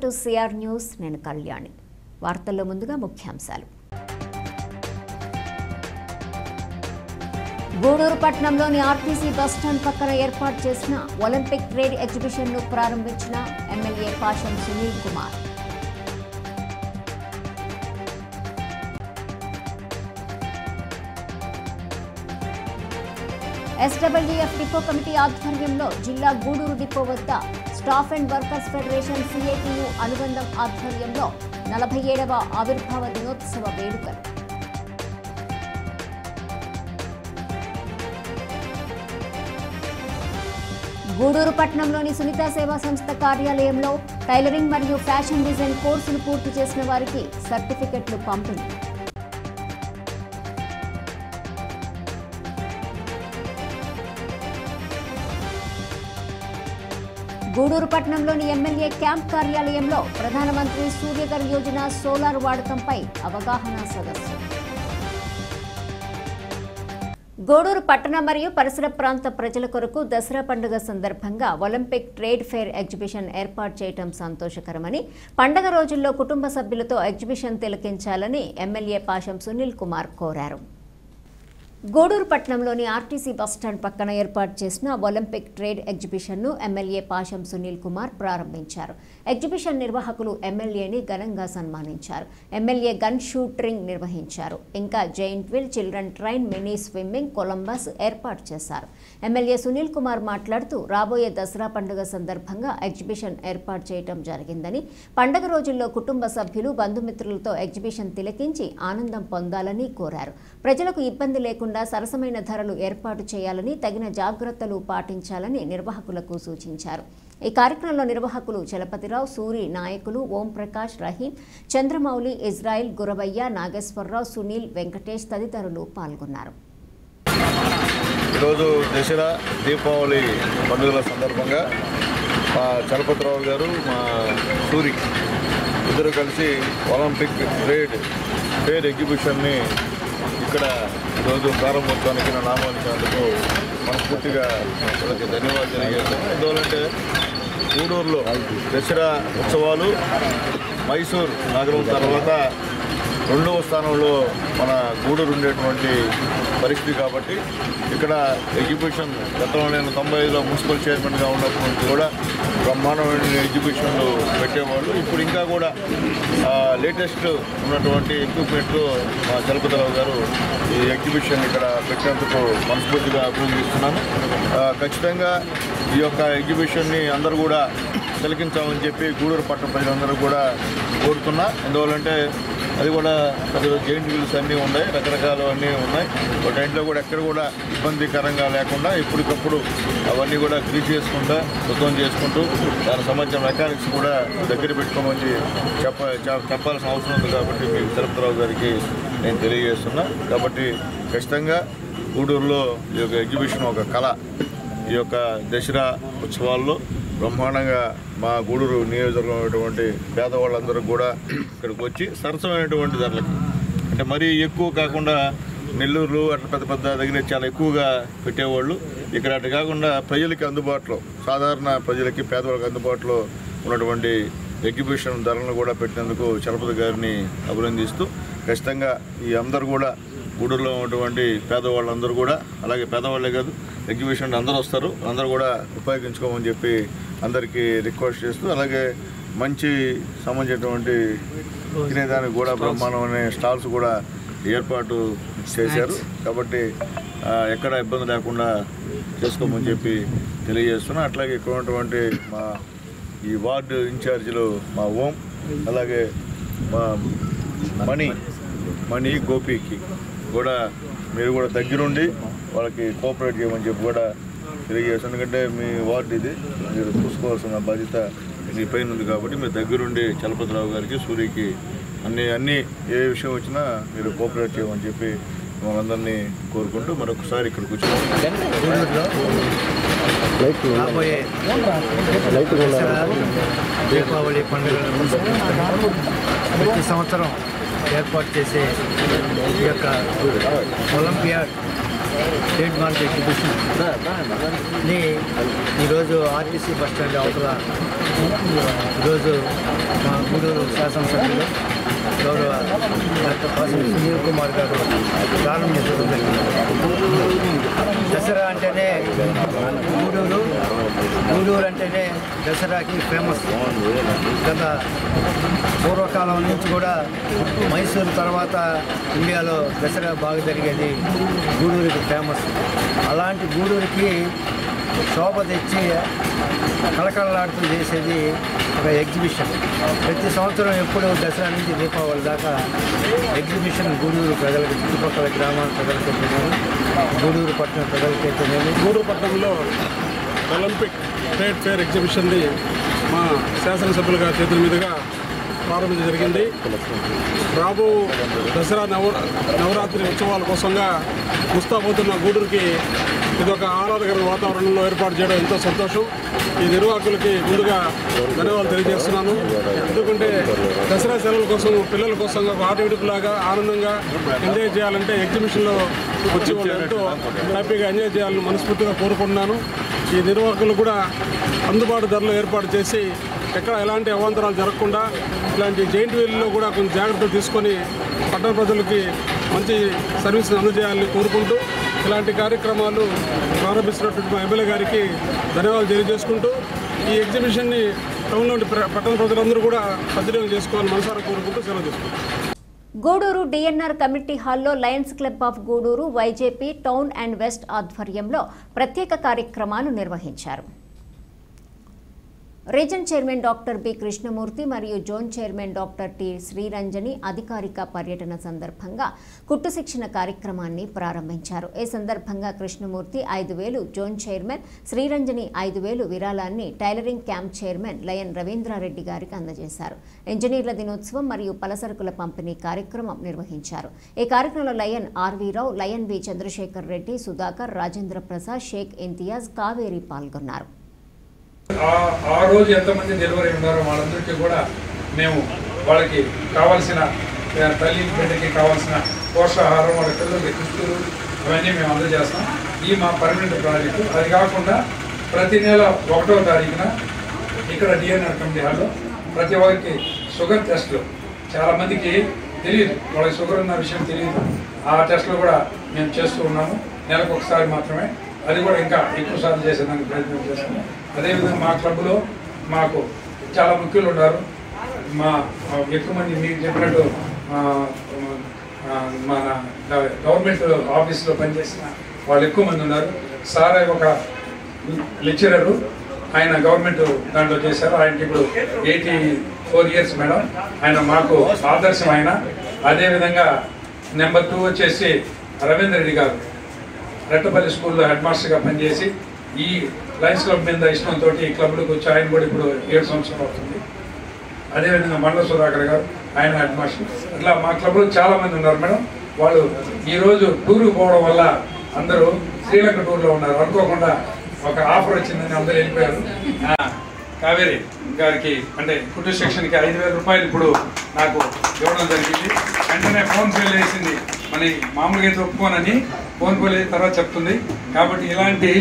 To CR news. నేను కళ్యాణి. వార్తల్లో ముందుగా ముఖ్యాంశాలు. గూడూరు పట్టణంలోని ఆర్టీసీ బస్టాండ్ పక్కన ఏర్పాటు చేసిన ఒలింపిక్ ట్రేడ్ ఎగ్జిబిషన్ను ప్రారంభించిన MLA Pasham Sunil Kumar. SWF depot committee ఆధ్వర్యంలో జిల్లా గూడూరు డిపో వద్ద staff and workers federation CITU అనుబంధం ఆధ్వర్యంలో 47వ ఆవిర్భావ దినోత్సవ వేడుకలు. గూడూరు పట్టణంలోని సునీత సేవా సంస్థ కార్యాలయంలో టైలరింగ్ మరియు ఫ్యాషన్ డిజైన్ కోర్సులు పూర్తి చేసిన వారికి సర్టిఫికెట్లు పంపిణీ. గూడూరు పట్టణంలోని ఎమ్మెల్యే క్యాంప్ కార్యాలయంలో ప్రధానమంత్రి సూర్యఘర్ యోజన సోలార్ వాడకంపై అవగాహన సదస్సు. గూడూరు పట్టణ మరియు పరిసర ప్రాంత ప్రజల కొరకు దసరా పండుగ సందర్భంగా ఒలింపిక్ ట్రేడ్ ఫెయిర్ ఎగ్జిబిషన్ ఏర్పాటు చేయడం సంతోషకరమని, పండుగ రోజుల్లో కుటుంబ సభ్యులతో ఎగ్జిబిషన్ తిలకించాలని ఎమ్మెల్యే పాషం సునీల్ కుమార్ కోరారు. గూడూరు పట్టణంలోని ఆర్టీసీ బస్టాండ్ పక్కన ఏర్పాటు చేసిన ఒలింపిక్ ట్రేడ్ ఎగ్జిబిషన్ను ఎమ్మెల్యే పాషం సునీల్ కుమార్ ప్రారంభించారు. ఎగ్జిబిషన్ నిర్వాహకులు ఎమ్మెల్యేని ఘనంగా సన్మానించారు. ఎమ్మెల్యే గన్ షూటింగ్ నిర్వహించారు. ఇంకా giant wheel, children train, mini swimming, Columbus ఏర్పాటు చేశారు. ఎమ్మెల్యే సునీల్ కుమార్ మాట్లాడుతూ రాబోయే దసరా పండుగ సందర్భంగా ఎగ్జిబిషన్ ఏర్పాటు చేయడం జరిగిందని, పండుగ రోజుల్లో కుటుంబ సభ్యులు, బంధుమిత్రులతో ఎగ్జిబిషన్ తిలకించి ఆనందం పొందాలని కోరారు. ప్రజలకు ఇబ్బంది లేకుండా సరసమైన ధరలు ఏర్పాటు చేయాలని, తగిన జాగ్రత్తలు పాటించాలని నిర్వాహకులకు సూచించారు. ఈ కార్యక్రమంలో నిర్వాహకులు చలపతిరావు, సూరి, నాయకులు ఓం ప్రకాష్, రహీం, చంద్రమౌళి, ఇజ్రాయిల్, గురవయ్య, నాగేశ్వరరావు, సునీల్, వెంకటేష్ తదితరులు పాల్గొన్నారు. ఈరోజు దసరా దీపావళి పండుగల సందర్భంగా మా చలపతిరావు గారు, మా సూరి ఇద్దరు కలిసి ఒలింపిక్ ట్రేడ్ ఫెయిర్ ఎగ్జిబిషన్ని ఇక్కడ ఈరోజు ప్రారంభోత్సవానికి నా నామాంకినందుకు మనస్ఫూర్తిగా వాళ్ళకి ధన్యవాదాలు తెలియజేస్తాను. ఎందువల్లంటే గూడూరులో దసరా ఉత్సవాలు మైసూర్ నగరం తర్వాత 2వ స్థానంలో మన గూడూరు ఉండేటువంటి పరిస్థితి కాబట్టి ఇక్కడ ఎగ్జిబిషన్ గతంలో నేను 95లో మున్సిపల్ చైర్మన్గా ఉన్నప్పటి నుంచి కూడా బ్రహ్మాండమైన ఎగ్జిబిషన్లు పెట్టేవాళ్ళు. ఇప్పుడు ఇంకా కూడా లేటెస్ట్ ఉన్నటువంటి ఎక్విప్మెంట్లు మా చలపతిరావు గారు ఈ ఎగ్జిబిషన్ ఇక్కడ పెట్టినందుకు మనస్ఫూర్తిగా అభినందిస్తున్నాను. ఖచ్చితంగా ఈ యొక్క ఎగ్జిబిషన్ని అందరూ కూడా తిలకించామని చెప్పి గూడూరు పట్టణ ప్రజలందరూ కూడా కోరుతున్నా. ఎందువల్లంటే అది కూడా జైంట్ వీల్స్ అన్నీ ఉన్నాయి, రకరకాలు అన్నీ ఉన్నాయి. వాటిలో కూడా ఎక్కడ కూడా ఇబ్బందికరంగా లేకుండా ఇప్పటికప్పుడు అవన్నీ కూడా క్లీన్ చేసుకుంటూ శుద్ధం చేసుకుంటూ దానికి సంబంధించిన మెకానిక్స్ కూడా దగ్గర పెట్టుకోమని చెప్పాల్సిన అవసరం ఉంది. కాబట్టి మీ చలపతిరావు గారికి నేను తెలియజేస్తున్నా. కాబట్టి ఖచ్చితంగా గూడూరులో ఈ యొక్క ఎగ్జిబిషన్ ఒక కళ. ఈ యొక్క దసరా ఉత్సవాల్లో బ్రహ్మాండంగా మా గూడూరు నియోజకవర్గం ఉన్నటువంటి పేదవాళ్ళందరూ కూడా ఇక్కడికి వచ్చి సరసమైనటువంటి ధరలకి, అంటే మరీ ఎక్కువ కాకుండా నెల్లూరు అట్లా పెద్ద పెద్ద దగ్గర చాలా ఎక్కువగా పెట్టేవాళ్ళు. ఇక్కడ అటు కాకుండా ప్రజలకి అందుబాటులో, సాధారణ ప్రజలకి, పేదవాళ్ళకి అందుబాటులో ఉన్నటువంటి ఎగ్జిబిషన్ ధరలను కూడా పెట్టినందుకు చలపతి గారిని అభినందిస్తూ, ఖచ్చితంగా ఈ అందరూ కూడా గూడూరులో ఉన్నటువంటి పేదవాళ్ళందరూ కూడా, అలాగే పేదవాళ్ళే కాదు ఎగ్జిబిషన్ అందరూ వస్తారు, అందరూ కూడా ఉపయోగించుకోమని చెప్పి అందరికీ రిక్వెస్ట్ చేస్తూ, అలాగే మంచి సంబంధించినటువంటి తినేదానికి కూడా బ్రహ్మాండమైన స్టాల్స్ కూడా ఏర్పాటు చేశారు. కాబట్టి ఎక్కడ ఇబ్బంది లేకుండా చేసుకోమని చెప్పి తెలియజేస్తున్నా. అట్లాగే ఇక్కడ ఉన్నటువంటి మా ఈ వార్డు ఇన్ఛార్జీలు మా ఓం, అలాగే మా మణి గోపికి కూడా మీరు కూడా దగ్గరుండి వాళ్ళకి కోఆపరేట్ చేయమని చెప్పి కూడా తెలియజేస్తాను. ఎందుకంటే మీ వార్డు ఇది, మీరు చూసుకోవాల్సిన బాధ్యత మీ పైన ఉంది. కాబట్టి మీరు దగ్గరుండి చలపతిరావు గారికి, సూరికి అన్నీ ఏ విషయం వచ్చినా మీరు కోఆపరేట్ చేయమని చెప్పి మనందరినీ కోరుకుంటూ మరొకసారి ఇక్కడ కూర్చోవాలి. దీపావళి పండుగ ప్రతి సంవత్సరం ఏర్పాటు చేసే ఈ యొక్క ఒలింపియాడ్ ట్రేడ్ మార్క్ ఎగ్జిబిషన్ ఇది ఈరోజు ఆర్టీసీ బస్ స్టాండ్ అవతల ఈరోజు మా గూడూరు శాసనసభ్యులు గౌరవ డాక్టర్ కాసిం సునీల్ కుమార్ గారు ప్రారంభించడం జరిగింది. దసరా అంటేనే గూడూరు అంటేనే దసరాకి ఫేమస్. గత పూర్వకాలం నుంచి కూడా మైసూరు తర్వాత ఇండియాలో దసరా బాగా జరిగేది గూడూరుకి ఫేమస్. అలాంటి గూడూరుకి శోభ తెచ్చి కళకళలాడుతూ చేసేది ఒక ఎగ్జిబిషన్. ప్రతి సంవత్సరం ఎప్పుడు దసరా నుంచి దీపావళి దాకా ఎగ్జిబిషన్ గూడూరు ప్రజలకు, చుట్టుపక్కల గ్రామాల ప్రజలకైతేనేమి, గూడూరు పట్టణ ప్రజలకైతేనేమి. గూడూరు పట్టణంలో ఒలింపిక్ ట్రేడ్ ఫేర్ ఎగ్జిబిషన్ని మా శాసనసభ్యులుగా చేతుల మీదుగా ప్రారంభించడం జరిగింది. రాబో దసరా నవరాత్రి ఉత్సవాల కోసంగా ముస్తాబోతున్న గూడూరుకి ఇదొక ఆహ్లాదకరమైన వాతావరణంలో ఏర్పాటు చేయడం ఎంతో సంతోషం. ఈ నిర్వాహకులకి ముందుగా ధన్యవాదాలు తెలియజేస్తున్నాను. ఎందుకంటే దసరా సెలవుల కోసం పిల్లల కోసం ఒక ఆటవిడుపులాగా ఆనందంగా ఎంజాయ్ చేయాలంటే ఎగ్జిబిషన్లో వచ్చి వాళ్ళు ఎంతో హ్యాపీగా ఎంజాయ్ చేయాలని మనస్ఫూర్తిగా కోరుకుంటున్నాను. ఈ నిర్వాహకులు కూడా అందుబాటు ధరలో ఏర్పాటు చేసి ఎక్కడ ఎలాంటి అవాంతరాలు జరగకుండా ఇలాంటి జైంట్ వీల్లో కూడా కొంచెం జాగ్రత్తలు తీసుకొని పట్టణ ప్రజలకి మంచి సర్వీస్ని అందజేయాలని కోరుకుంటూ ఇలాంటి కార్యక్రమాలు ప్రారంభిస్తున్నటువంటి మా ఎమ్మెల్యే గారికి ధన్యవాదాలు తెలియజేసుకుంటూ ఈ ఎగ్జిబిషన్ని టౌన్లోని పట్టణ ప్రజలందరూ కూడా సద్వినియోగం చేసుకోవాలని మనసారా కోరుకుంటూ సెలవు తీసుకుంటాం. గూడూరు డిఎన్ఆర్ కమ్యూనిటీ హాల్లో Lions club of Gudur, YJP town and west ఆధ్వర్యంలో ప్రత్యేక కార్యక్రమాలు నిర్వహించారు. Region chairman doctor B Krishnamurthy మరియు zone chairman doctor T Sriranjani అధికారిక పర్యటన సందర్భంగా కుట్టు శిక్షణ కార్యక్రమాన్ని ప్రారంభించారు. ఈ సందర్భంగా కృష్ణమూర్తి 5,000, జోన్ చైర్మన్ శ్రీరంజని 5,000 విరాళాన్ని tailoring camp chairman lion Ravindra Reddy గారికి అందజేశారు. ఇంజనీర్ల దినోత్సవం మరియు పలసరుకుల పంపిణీ కార్యక్రమం నిర్వహించారు. ఈ కార్యక్రమంలో లయన్ ఆర్వీ రావు, లయన్ వి చంద్రశేఖర్ రెడ్డి, సుధాకర్, రాజేంద్ర ప్రసాద్, షేక్ ఇంతియాజ్, కావేరి పాల్గొన్నారు. ఆ రోజు ఎంతమంది డెలివరీ ఉన్నారో వాళ్ళందరికీ కూడా మేము వాళ్ళకి కావాల్సిన తల్లి బిడ్డకి కావాల్సిన పోషాహారం, వాళ్ళ పిల్లలకి దుస్తులు ఇవన్నీ మేము అందజేస్తాం. ఈ మా పర్మనెంట్ ప్రాజెక్టు. అది కాకుండా ప్రతి నెల 1వ తారీఖున ఇక్కడ డిఎన్ఆర్ కమిటీ హాల్లో ప్రతి ఒక్కరికి షుగర్ టెస్టులు, చాలామందికి తెలియదు, వాళ్ళకి షుగర్ ఉన్న విషయం తెలియదు. ఆ టెస్టులు కూడా మేము చేస్తూ ఉన్నాము. నెలకు ఒకసారి మాత్రమే, అది కూడా ఇంకా ఎక్కువ సార్లు చేసేదానికి ప్రయత్నం చేస్తున్నాం. అదేవిధంగా మా క్లబ్లో మాకు చాలా ముఖ్యులు ఉన్నారు. మా ఎక్కువ మంది మీకు చెప్పినట్టు మన గవర్నమెంట్ ఆఫీస్లో పనిచేసిన వాళ్ళు ఎక్కువ మంది ఉన్నారు. సార్ ఒక లెక్చరరు, ఆయన గవర్నమెంట్ దాంట్లో చేశారు. ఆయనకి ఇప్పుడు 84 years మేడం. ఆయన మాకు ఆదర్శం. ఆయన అదేవిధంగా నెంబర్ 2 వచ్చేసి రవీంద్ర రెడ్డి గారు, రెట్టపల్లి స్కూల్లో హెడ్ మాస్టర్గా పనిచేసి ఈ లయన్స్ క్లబ్ మీద ఇష్టంతో ఈ క్లబ్లోకి వచ్చి ఆయన కూడా ఇప్పుడు 7 సంవత్సరాలు అవుతుంది. అదేవిధంగా మండల సుధాకర్ గారు, ఆయన హెడ్ మాస్టర్. అట్లా మా క్లబ్లో చాలామంది ఉన్నారు మేడం. వాళ్ళు ఈరోజు టూర్కి పోవడం వల్ల అందరూ శ్రీలంక టూర్లో ఉన్నారు. అనుకోకుండా ఒక ఆఫర్ వచ్చిందని అందరూ వెళ్ళిపోయారు. కావేరి గారికి అంటే కుట్టు సెక్షన్కి 5,000 రూపాయలు ఇప్పుడు నాకు ఇవ్వడం జరిగింది. వెంటనే ఫోన్ పే వేసింది. మన మామూలుగా అయితే ఒప్పుకోనని ఫోన్ పే తర్వాత చెప్తుంది. కాబట్టి ఇలాంటి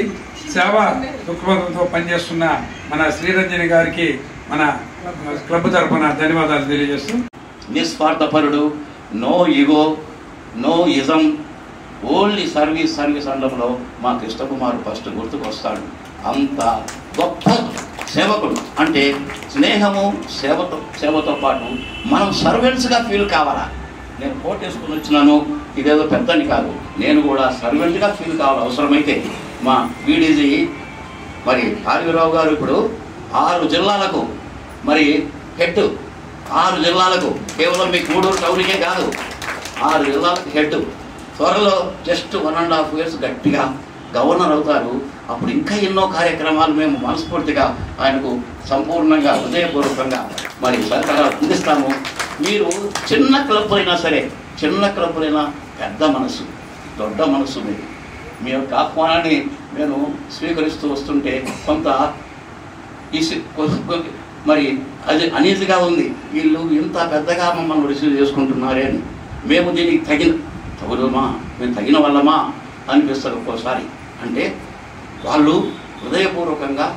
సేవా దృక్పథంతో పనిచేస్తున్న మన శ్రీరంజని గారికి మన క్లబ్ తరఫున ధన్యవాదాలు తెలియజేస్తూ, నిస్వార్థపరుడు, no ego, no ism, only service అండంలో మా కృష్ణకుమార్ ఫస్ట్ గుర్తుకొస్తాడు. అంత గొప్ప సేవకుడు. అంటే స్నేహము సేవతో పాటు మనం సర్వెంట్స్గా ఫీల్ కావాలా. నేను కోట్ వేసుకుని వచ్చినాను, ఇదేదో పెద్దని కాదు, నేను కూడా సర్వెంట్గా ఫీల్ కావాలి. అవసరమైతే మా వీడీజీ మరి ఆర్వీరావు గారు ఇప్పుడు 6 జిల్లాలకు మరి హెడ్, 6 జిల్లాలకు, కేవలం మీ గూడూరు టౌన్కే కాదు 6 జిల్లాలకు హెడ్. త్వరలో జస్ట్ 1.5 years గట్టిగా గవర్నర్ అవుతారు. అప్పుడు ఇంకా ఎన్నో కార్యక్రమాలు మేము మనస్ఫూర్తిగా ఆయనకు సంపూర్ణంగా హృదయపూర్వకంగా మరి సహకారాలు అందిస్తాము. మీరు చిన్న క్లబ్ అయినా సరే, చిన్న క్లబ్ అయినా పెద్ద మనసు, దొడ్డ మనసు మీరు. మీ యొక్క ఆహ్వానాన్ని నేను స్వీకరిస్తూ వస్తుంటే కొంత మరి అది అనీజీగా ఉంది. వీళ్ళు ఇంత పెద్దగా మమ్మల్ని రిసీవ్ చేసుకుంటున్నారే అని. మేము దీనికి తగినమా, మేము తగిన వాళ్ళమా అనిపిస్తుంది ఒక్కోసారి. అంటే వాళ్ళు హృదయపూర్వకంగా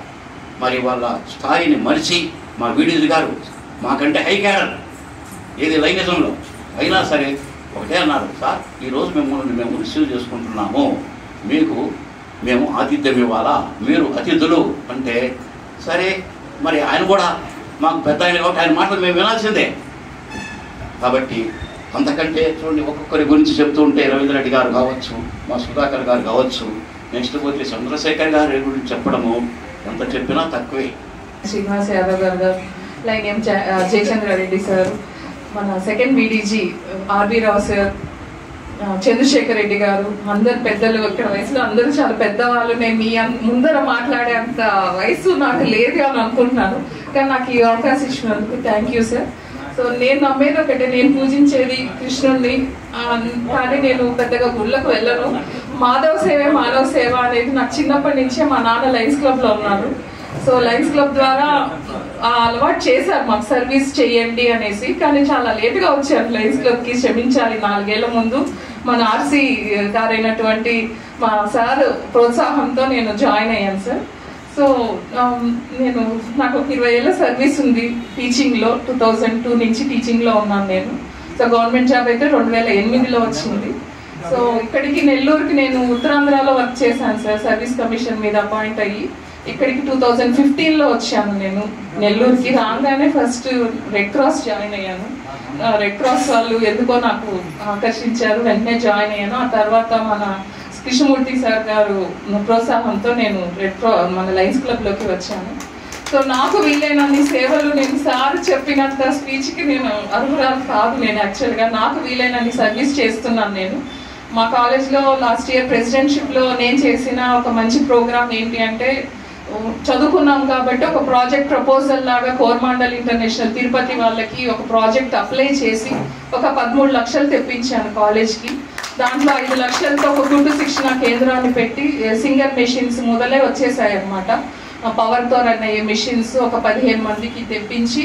మరి వాళ్ళ స్థాయిని మరిచి మా వీడీజీ గారు మాకంటే హై క్యాడర్ ఏది లైంగిజంలో అయినా సరే ఒకటే అన్నారు, సార్ ఈరోజు మేము రిసీవ్ చేసుకుంటున్నాము, మీకు మేము ఆతిథ్యం ఇవ్వాలా, మీరు అతిథులు అంటే సరే. మరి ఆయన కూడా మాకు పెద్ద ఆయన కాబట్టి ఆయన మాటలు మేము వినాల్సిందే. కాబట్టి అంతకంటే చూడండి, ఒక్కొక్కరి గురించి చెప్తూ ఉంటే రవీంద్ర రెడ్డి గారు కావచ్చు, మా సుధాకర్ గారు కావచ్చు, నెక్స్ట్ పోతే చంద్రశేఖర్ గారి గురించి చెప్పడము ఎంత చెప్పినా తక్కువే. శ్రీనివాస్ యాదవ్ గారు, లైన్ ఎం జయచంద్రారెడ్డి సార్, మన సెకండ్ వీడీజీ ఆర్బీ రావు సార్, చంద్రశేఖర్ రెడ్డి గారు, అందరు పెద్దలు ఇక్కడ వయసులో అందరూ చాలా పెద్దవాళ్ళు. నేను మీ ముందర మాట్లాడే అంత వయసు నాకు లేదు అని అనుకుంటున్నాను, కానీ నాకు ఈ అవకాశం ఇచ్చినందుకు థ్యాంక్ యూ సార్. సో నేను నమ్మేది ఒకటే, నేను పూజించేది కృష్ణుడిని, కానీ నేను పెద్దగా గుళ్ళకు వెళ్ళను. మాధవ సేవే మానవ సేవ అనేది నాకు చిన్నప్పటి నుంచే మా నాన్న లయన్స్ క్లబ్లో ఉన్నారు. సో లయన్స్ క్లబ్ ద్వారా అలవాటు చేశారు మాకు సర్వీస్ చేయండి అనేసి, కానీ చాలా లేటుగా వచ్చాను లయన్స్ క్లబ్కి, క్షమించాలి. 4 ఏళ్ల ముందు మన ఆర్సీ గారైనటువంటి మా సార్ ప్రోత్సాహంతో నేను జాయిన్ అయ్యాను సార్. సో నాకు 20 ఏళ్ళ సర్వీస్ ఉంది టీచింగ్లో. 2002 నుంచి టీచింగ్లో ఉన్నాను నేను. సో గవర్నమెంట్ జాబ్ అయితే 2008లో వచ్చింది. సో ఇక్కడికి నెల్లూరుకి నేను ఉత్తరాంధ్రలో వర్క్ చేశాను సార్, సర్వీస్ కమిషన్ మీద అపాయింట్ అయ్యి. ఇక్కడికి 2015లో వచ్చాను నేను నెల్లూరుకి. రాగానే ఫస్ట్ రెడ్ క్రాస్ జాయిన్ అయ్యాను. రెడ్ క్రాస్ వాళ్ళు ఎందుకో నాకు ఆకర్షించారు, వెంటనే జాయిన్ అయ్యాను. ఆ తర్వాత మన కృష్ణమూర్తి సార్ గారు ప్రోత్సాహంతో నేను మన లయన్స్ క్లబ్లోకి వచ్చాను. సో నాకు వీలైనన్ని సేవలు, నేను సార్ చెప్పినంత స్పీచ్కి నేను అర్హురాలు కాదు. నేను యాక్చువల్గా నాకు వీలైనన్ని సర్వీస్ చేస్తున్నాను. నేను మా కాలేజ్లో లాస్ట్ ఇయర్ ప్రెసిడెంట్షిప్లో నేను చేసిన ఒక మంచి ప్రోగ్రామ్ ఏంటి అంటే, చదువుకున్నాం కాబట్టి ఒక ప్రాజెక్ట్ ప్రపోజల్ లాగా కోరమాండల్ ఇంటర్నేషనల్ తిరుపతి వాళ్ళకి ఒక ప్రాజెక్ట్ అప్లై చేసి ఒక 13 లక్షలు తెప్పించాను కాలేజ్కి. దాంట్లో 5 లక్షలతో ఒక కుట్టు శిక్షణ కేంద్రాన్ని పెట్టి సింగర్ మెషిన్స్ మొదలే వచ్చేసాయి అన్నమాట. పవర్తో రన్ అయ్యే మెషిన్స్ ఒక 15 మందికి తెప్పించి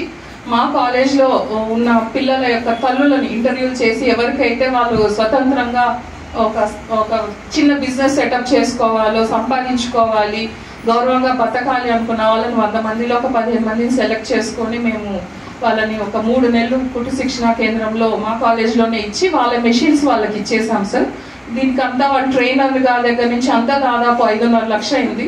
మా కాలేజ్లో ఉన్న పిల్లల యొక్క తల్లులను ఇంటర్వ్యూ చేసి, ఎవరికైతే వాళ్ళు స్వతంత్రంగా ఒక చిన్న బిజినెస్ సెటప్ చేసుకోవాలో, సంపాదించుకోవాలి, గౌరవంగా బతకాలి అనుకున్న వాళ్ళని 100 మందిలో ఒక 15 మందిని సెలెక్ట్ చేసుకొని మేము వాళ్ళని ఒక 3 నెలలు కుట్టు శిక్షణ కేంద్రంలో మా కాలేజ్లోనే ఇచ్చి వాళ్ళ మెషిన్స్ వాళ్ళకి ఇచ్చేసాం సార్. దీనికి అంతా వాళ్ళ ట్రైనర్గా దగ్గర నుంచి అంతా దాదాపు 5.5 లక్షలు అయింది.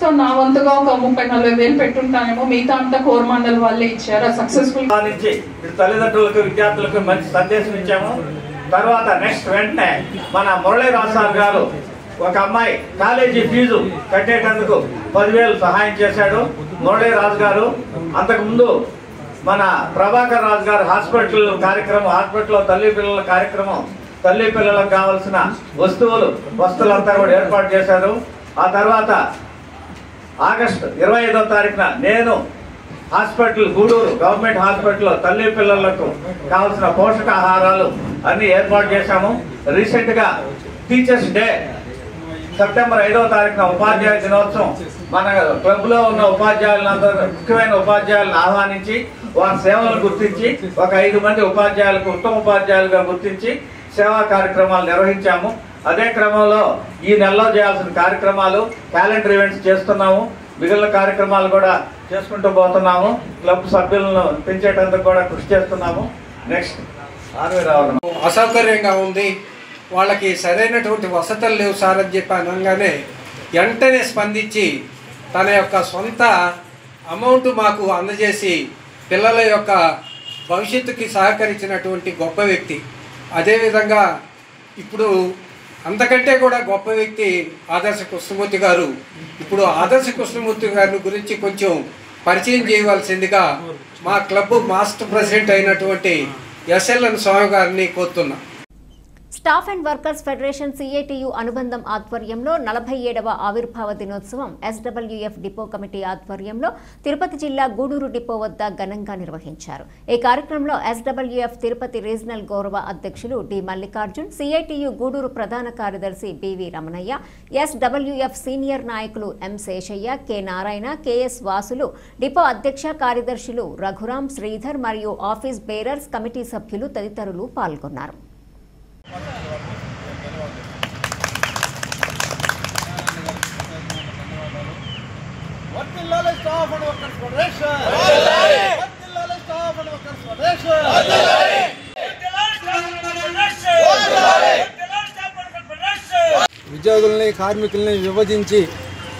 సో నా వంతుగా ఒక 30-40 వేలు పెట్టుంటానేమో, మిగతా అంతా కోరమాండల్ వాళ్ళే ఇచ్చారు. సక్సెస్ఫుల్ నుంచి తల్లిదండ్రులకు విద్యార్థులకు మంచి సందేశం ఇచ్చాము. తర్వాత నెక్స్ట్ వెంటనే మన మురళీరాజు సార్ గారు ఒక అమ్మాయి కాలేజీ ఫీజు కట్టేటందుకు 10,000 సహాయం చేశాడు మురళీరాజు గారు. అంతకుముందు మన ప్రభాకర్ రాజు గారు హాస్పిటల్లో తల్లి పిల్లల కార్యక్రమం, తల్లి పిల్లలకు కావాల్సిన వస్తువులంతా కూడా ఏర్పాటు చేశారు. ఆ తర్వాత ఆగస్టు 25వ తారీఖున నేను గూడూరు గవర్నమెంట్ హాస్పిటల్లో తల్లి పిల్లలకు కావాల్సిన పోషకాహారాలు అన్ని ఏర్పాటు చేశాము. రీసెంట్గా టీచర్స్ డే సెప్టెంబర్ 5వ తారీఖున ఉపాధ్యాయ దినోత్సవం మన క్లబ్లో ఉన్న ఉపాధ్యాయులందరూ, ముఖ్యమైన ఉపాధ్యాయులను ఆహ్వానించి వారి సేవలను గుర్తించి ఒక 5 మంది ఉపాధ్యాయులకు ఉత్తమ ఉపాధ్యాయులుగా గుర్తించి సేవా కార్యక్రమాలు నిర్వహించాము. అదే క్రమంలో ఈ నెలలో చేయాల్సిన కార్యక్రమాలు, క్యాలెండర్ ఈవెంట్స్ చేస్తున్నాము. మిగిలిన కార్యక్రమాలు కూడా చేసుకుంటూ పోతున్నాము. క్లబ్ సభ్యులను పెంచేటందుకు కూడా కృషి చేస్తున్నాము. నెక్స్ట్ ఆర్వీ రావడం అసౌకర్యంగా ఉంది, వాళ్ళకి సరైనటువంటి వసతులు లేవు సార్ అని చెప్పి అనగానే వెంటనే స్పందించి తన యొక్క సొంత అమౌంట్ మాకు అందజేసి పిల్లల యొక్క భవిష్యత్తుకి సహకరించినటువంటి గొప్ప వ్యక్తి. అదేవిధంగా ఇప్పుడు అంతకంటే కూడా గొప్ప వ్యక్తి ఆదర్శ కృష్ణమూర్తి గారు. ఇప్పుడు ఆదర్శ కృష్ణమూర్తి గారి గురించి కొంచెం పరిచయం చేయవలసిందిగా మా క్లబ్ మాస్టర్ ప్రెసిడెంట్ అయినటువంటి ఎస్ఎల్ఎన్ స్వామి గారిని కోరుతున్నా. Staff and workers federation CITU అనుబంధం ఆధ్వర్యంలో 47వ ఆవిర్భావ దినోత్సవం ఎస్డబ్ల్యూఎఫ్ డిపో కమిటీ ఆధ్వర్యంలో తిరుపతి జిల్లా గూడూరు డిపో వద్ద ఘనంగా నిర్వహించారు. ఈ కార్యక్రమంలో ఎస్డబ్ల్యూఎఫ్ తిరుపతి రీజనల్ గౌరవ అధ్యక్షులు డి మల్లికార్జున్, సిఐటియు గూడూరు ప్రధాన కార్యదర్శి బివి రమణయ్య, ఎస్డబ్ల్యూఎఫ్ సీనియర్ నాయకులు ఎం శేషయ్య, కె నారాయణ, కెఎస్ వాసులు, డిపో అధ్యక్ష కార్యదర్శులు రఘురాం, శ్రీధర్ మరియు ఆఫీస్ బేరర్స్, కమిటీ సభ్యులు తదితరులు పాల్గొన్నారు. వర్ధిల్లాలి స్టాఫ్ అండ్ వర్కర్స్ ఫెడరేషన్ వర్ధిల్లాలి స్టాఫ్ అండ్ వర్కర్స్ ఫెడరేషన్ వర్ధిల్లాలి ఉద్యోగుల్ని కార్మికుల్ని విభజించి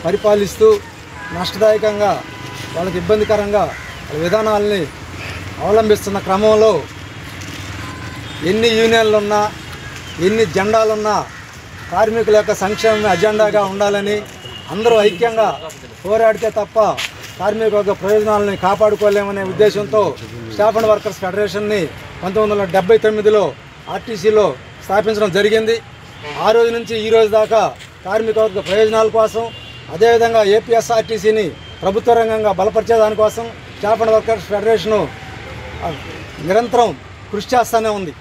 పరిపాలిస్తూ నష్టదాయకంగా వాళ్ళకి ఇబ్బందికరంగా విధానాలని అవలంబిస్తున్న క్రమంలో ఎన్ని యూనియన్లున్నా ఎన్ని జెండాలున్నా కార్మికుల యొక్క సంక్షేమం అజెండాగా ఉండాలని అందరూ ఐక్యంగా పోరాడితే తప్ప కార్మిక వర్గ ప్రయోజనాలని కాపాడుకోలేమనే ఉద్దేశంతో స్టాఫ్ అండ్ వర్కర్స్ ఫెడరేషన్ని 1979లో ఆర్టీసీలో స్థాపించడం జరిగింది. ఆ రోజు నుంచి ఈ రోజు దాకా కార్మిక వర్గ ప్రయోజనాల కోసం అదేవిధంగా ఏపీఎస్ఆర్టీసీని ప్రభుత్వ రంగంగా బలపరిచేదానికోసం స్టాఫ్ అండ్ వర్కర్స్ ఫెడరేషను నిరంతరం కృషి చేస్తూనే ఉంది.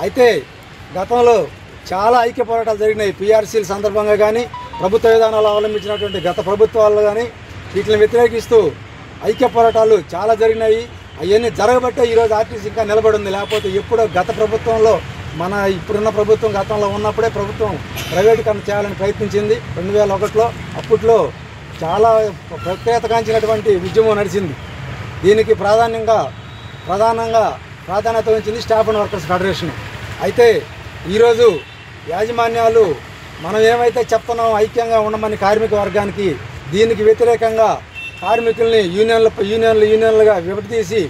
అయితే గతంలో చాలా ఐక్య పోరాటాలు జరిగినాయి. పీఆర్సీల సందర్భంగా కానీ ప్రభుత్వ విధానాలు అవలంబించినటువంటి గత ప్రభుత్వాలు కానీ వీటిని వ్యతిరేకిస్తూ ఐక్య పోరాటాలు చాలా జరిగినాయి. అవన్నీ జరగబట్టే ఈరోజు ఆర్టీసీ ఇంకా నిలబడింది. లేకపోతే ఎప్పుడో గత ప్రభుత్వంలో మన ఇప్పుడున్న ప్రభుత్వం గతంలో ఉన్నప్పుడే ప్రభుత్వం ప్రైవేటీకరణ చేయాలని ప్రయత్నించింది 2001లో. అప్పట్లో చాలా ప్రఖ్యాతగాంచినటువంటి ఉద్యమం నడిచింది. దీనికి ప్రధానంగా ప్రాధాన్యత వహించింది స్టాఫ్ అండ్ వర్కర్స్ ఫెడరేషన్. అయితే ఈరోజు యాజమాన్యాలు మనం ఏమైతే చెప్తున్నామో ఐక్యంగా ఉండమని కార్మిక వర్గానికి, దీనికి వ్యతిరేకంగా కార్మికుల్ని యూనియన్లుగా విభజించి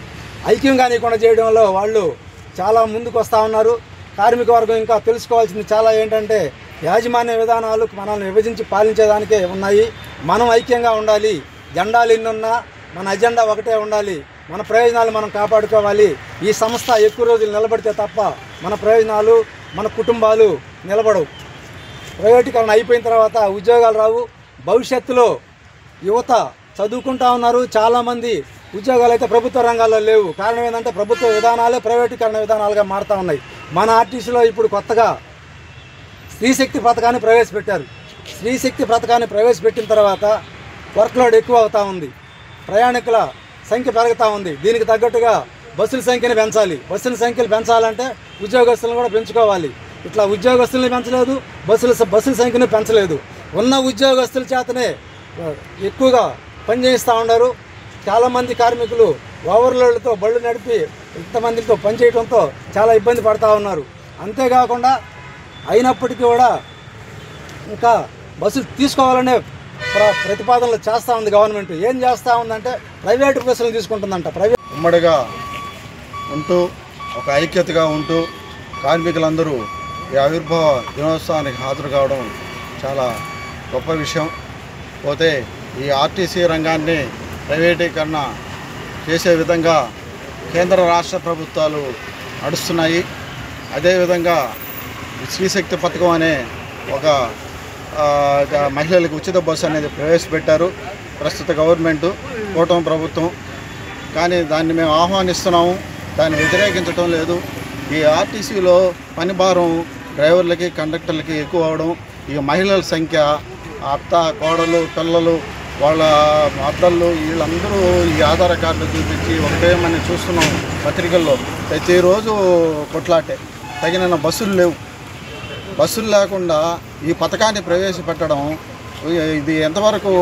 ఐక్యంగా నీకుండా చేయడంలో వాళ్ళు చాలా ముందుకు వస్తూ ఉన్నారు. కార్మిక వర్గం ఇంకా తెలుసుకోవాల్సింది చాలా ఏంటంటే యాజమాన్య విధానాలు మనల్ని విభజించి పాలించేదానికే ఉన్నాయి. మనం ఐక్యంగా ఉండాలి. జెండాలు ఎన్నున్నా మన అజెండా ఒకటే ఉండాలి. మన ప్రయోజనాలు మనం కాపాడుకోవాలి. ఈ సంస్థ ఎక్కువ రోజులు నిలబడితే తప్ప మన ప్రయోజనాలు మన కుటుంబాలు నిలబడవు. ప్రైవేటీకరణ అయిపోయిన తర్వాత ఉద్యోగాలు రావు. భవిష్యత్తులో యువత చదువుకుంటా ఉన్నారు. చాలామంది ఉద్యోగాలు అయితే ప్రభుత్వ రంగాల్లో లేవు. కారణం ఏంటంటే ప్రభుత్వ విధానాలే ప్రైవేటీకరణ విధానాలుగా మారుతూ ఉన్నాయి. మన ఆర్టీసీలో ఇప్పుడు కొత్తగా స్త్రీశక్తి పథకాన్ని ప్రవేశపెట్టారు. స్త్రీశక్తి పథకాన్ని ప్రవేశపెట్టిన తర్వాత వర్క్లోడ్ ఎక్కువ అవుతూ ఉంది. ప్రయాణికుల సంఖ్య పెరుగుతూ ఉంది. దీనికి తగ్గట్టుగా బస్సుల సంఖ్యను పెంచాలి. బస్సుల సంఖ్యలు పెంచాలంటే ఉద్యోగస్తులను కూడా పెంచుకోవాలి. ఇట్లా ఉద్యోగస్తుల్ని పెంచలేదు, బస్సుల సంఖ్యను పెంచలేదు. ఉన్న ఉద్యోగస్తుల చేతనే ఎక్కువగా పనిచేస్తూ ఉన్నారు. చాలామంది కార్మికులు ఓవర్లోడ్లతో బళ్ళు నడిపి ఇంతమందితో పనిచేయడంతో చాలా ఇబ్బంది పడుతూ ఉన్నారు. అంతేకాకుండా అయినప్పటికీ కూడా ఇంకా బస్సులు తీసుకోవాలనే ప్రతిపాదనలు చేస్తూ ఉంది గవర్నమెంట్. ఏం చేస్తూ ఉందంటే ప్రైవేటు బస్సులు తీసుకుంటుందంట. ఉమ్మడిగా ఉంటూ ఒక ఐక్యతగా ఉంటూ కార్మికులందరూ ఈ ఆవిర్భావ దినోత్సవానికి హాజరు కావడం చాలా గొప్ప విషయం. పోతే ఈ ఆర్టీసీ రంగాన్ని ప్రైవేటీకరణ చేసే విధంగా కేంద్ర రాష్ట్ర ప్రభుత్వాలు నడుస్తున్నాయి. అదేవిధంగా స్త్రీశక్తి పథకం అనే ఒక మహిళలకు ఉచిత బస్సు అనేది ప్రవేశపెట్టారు ప్రస్తుత గవర్నమెంటు, కూటమి ప్రభుత్వం. కానీ దాన్ని మేము ఆహ్వానిస్తున్నాము, దాన్ని వ్యతిరేకించడం లేదు. ఈ ఆర్టీసీలో పని భారం డ్రైవర్లకి కండక్టర్లకి ఎక్కువ అవడం, ఈ మహిళల సంఖ్య, అత్త కోడలు పిల్లలు వాళ్ళ అద్దళ్ళు వీళ్ళందరూ ఈ ఆధార్ కార్డులు చూపించి ఒకటే మనం చూస్తున్నాం పత్రికల్లో. ప్రతిరోజు కొట్లాటే. తగిన బస్సులు లేవు. బస్సులు లేకుండా ఈ పథకాన్ని ప్రవేశపెట్టడం ఇది ఎంతవరకు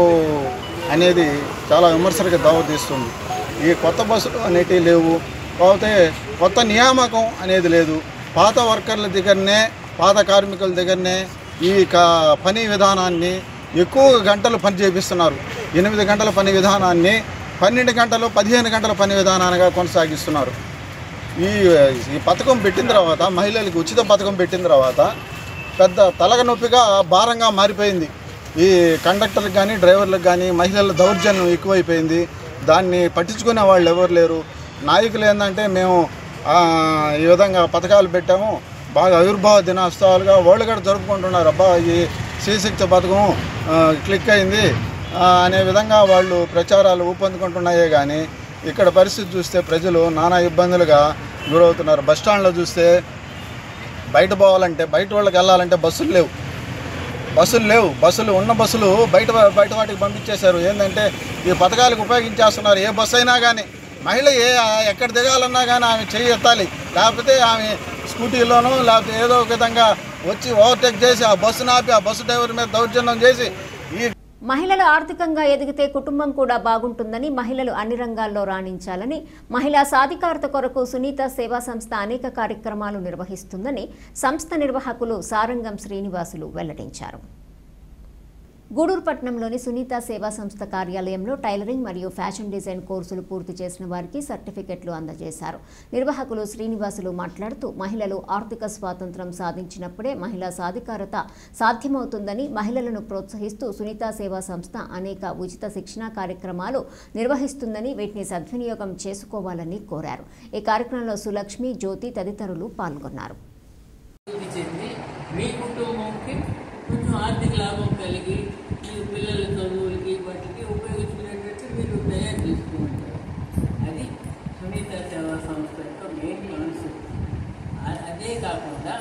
అనేది చాలా విమర్శలకు దావతీస్తుంది. ఈ కొత్త బస్సులు అనేటివి లేవు. కాకపోతే కొత్త నియామకం అనేది లేదు. పాత వర్కర్ల దగ్గరనే, పాత కార్మికుల దగ్గరనే ఈ పని విధానాన్ని ఎక్కువ గంటలు పని చేపిస్తున్నారు. 8 గంటల పని విధానాన్ని 12 గంటలు 15 గంటల పని విధానాలుగా కొనసాగిస్తున్నారు. ఈ పథకం పెట్టిన తర్వాత, మహిళలకు ఉచిత పథకం పెట్టిన తర్వాత పెద్ద తలగనొప్పిగా భారంగా మారిపోయింది. ఈ కండక్టర్లకు కానీ డ్రైవర్లకు కానీ మహిళల దౌర్జన్యం ఎక్కువైపోయింది. దాన్ని పట్టించుకునే వాళ్ళు ఎవరు లేరు. నాయకులు ఏంటంటే మేము ఈ విధంగా పథకాలు పెట్టాము, బాగా ఆవిర్భావ దినోత్సవాలుగా వాళ్ళు కూడా జరుపుకుంటున్నారు. అబ్బా ఈ స్త్రీశక్తి పథకం క్లిక్ అయింది అనే విధంగా వాళ్ళు ప్రచారాలు ఊపందుకుంటున్నాయే కానీ ఇక్కడ పరిస్థితి చూస్తే ప్రజలు నానా ఇబ్బందులుగా గురవుతున్నారు. బస్టాండ్లో చూస్తే బయట పోవాలంటే, బయట వాళ్ళకి వెళ్ళాలంటే బస్సులు లేవు. బస్సులు ఉన్న బస్సులు బయట వాటికి పంపించేశారు. ఏంటంటే ఈ పథకాలకు ఉపయోగించేస్తున్నారు. ఏ బస్సు అయినా కానీ మహిళ ఎక్కడ దిగాలన్నా కానీ ఆమె చెయ్యి ఎత్తాలి. లేకపోతే ఆమె స్కూటీలోనూ లేకపోతే ఏదో ఒక విధంగా వచ్చి ఓవర్టేక్ చేసి ఆ బస్సును ఆపి ఆ బస్సు డ్రైవర్ మీద దౌర్జన్యం చేసి మహిళలు ఆర్థికంగా ఎదిగితే కుటుంబం కూడా బాగుంటుందని, మహిళలు అన్ని రంగాల్లో రాణించాలని, మహిళా సాధికారత కొరకు సునీత సేవా సంస్థ అనేక కార్యక్రమాలు నిర్వహిస్తుందని సంస్థ నిర్వాహకులు సారంగం శ్రీనివాసులు వెల్లడించారు. గూడూరు పట్టణంలోని సునీత సేవా సంస్థ కార్యాలయంలో టైలరింగ్ మరియు ఫ్యాషన్ డిజైన్ కోర్సులు పూర్తి చేసిన వారికి సర్టిఫికెట్లు అందజేశారు. నిర్వాహకులు శ్రీనివాసులు మాట్లాడుతూ మహిళలు ఆర్థిక స్వాతంత్ర్యం సాధించినప్పుడే మహిళా సాధికారత సాధ్యమవుతుందని, మహిళలను ప్రోత్సహిస్తూ సునీత సేవా సంస్థ అనేక ఉచిత శిక్షణా కార్యక్రమాలు నిర్వహిస్తుందని, వీటిని సద్వినియోగం చేసుకోవాలని కోరారు. ఈ కార్యక్రమంలో సులక్ష్మి, జ్యోతి తదితరులు పాల్గొన్నారు. కొంచెం ఆర్థిక లాభం కలిగి మీరు పిల్లల చదువులకి వాటికి ఉపయోగించుకునేటట్టు మీరు తయారు చేస్తూ ఉంటారు. అది సునీత సేవా సంస్థ యొక్క మెయిన్ కాన్సెప్ట్. అదే కాకుండా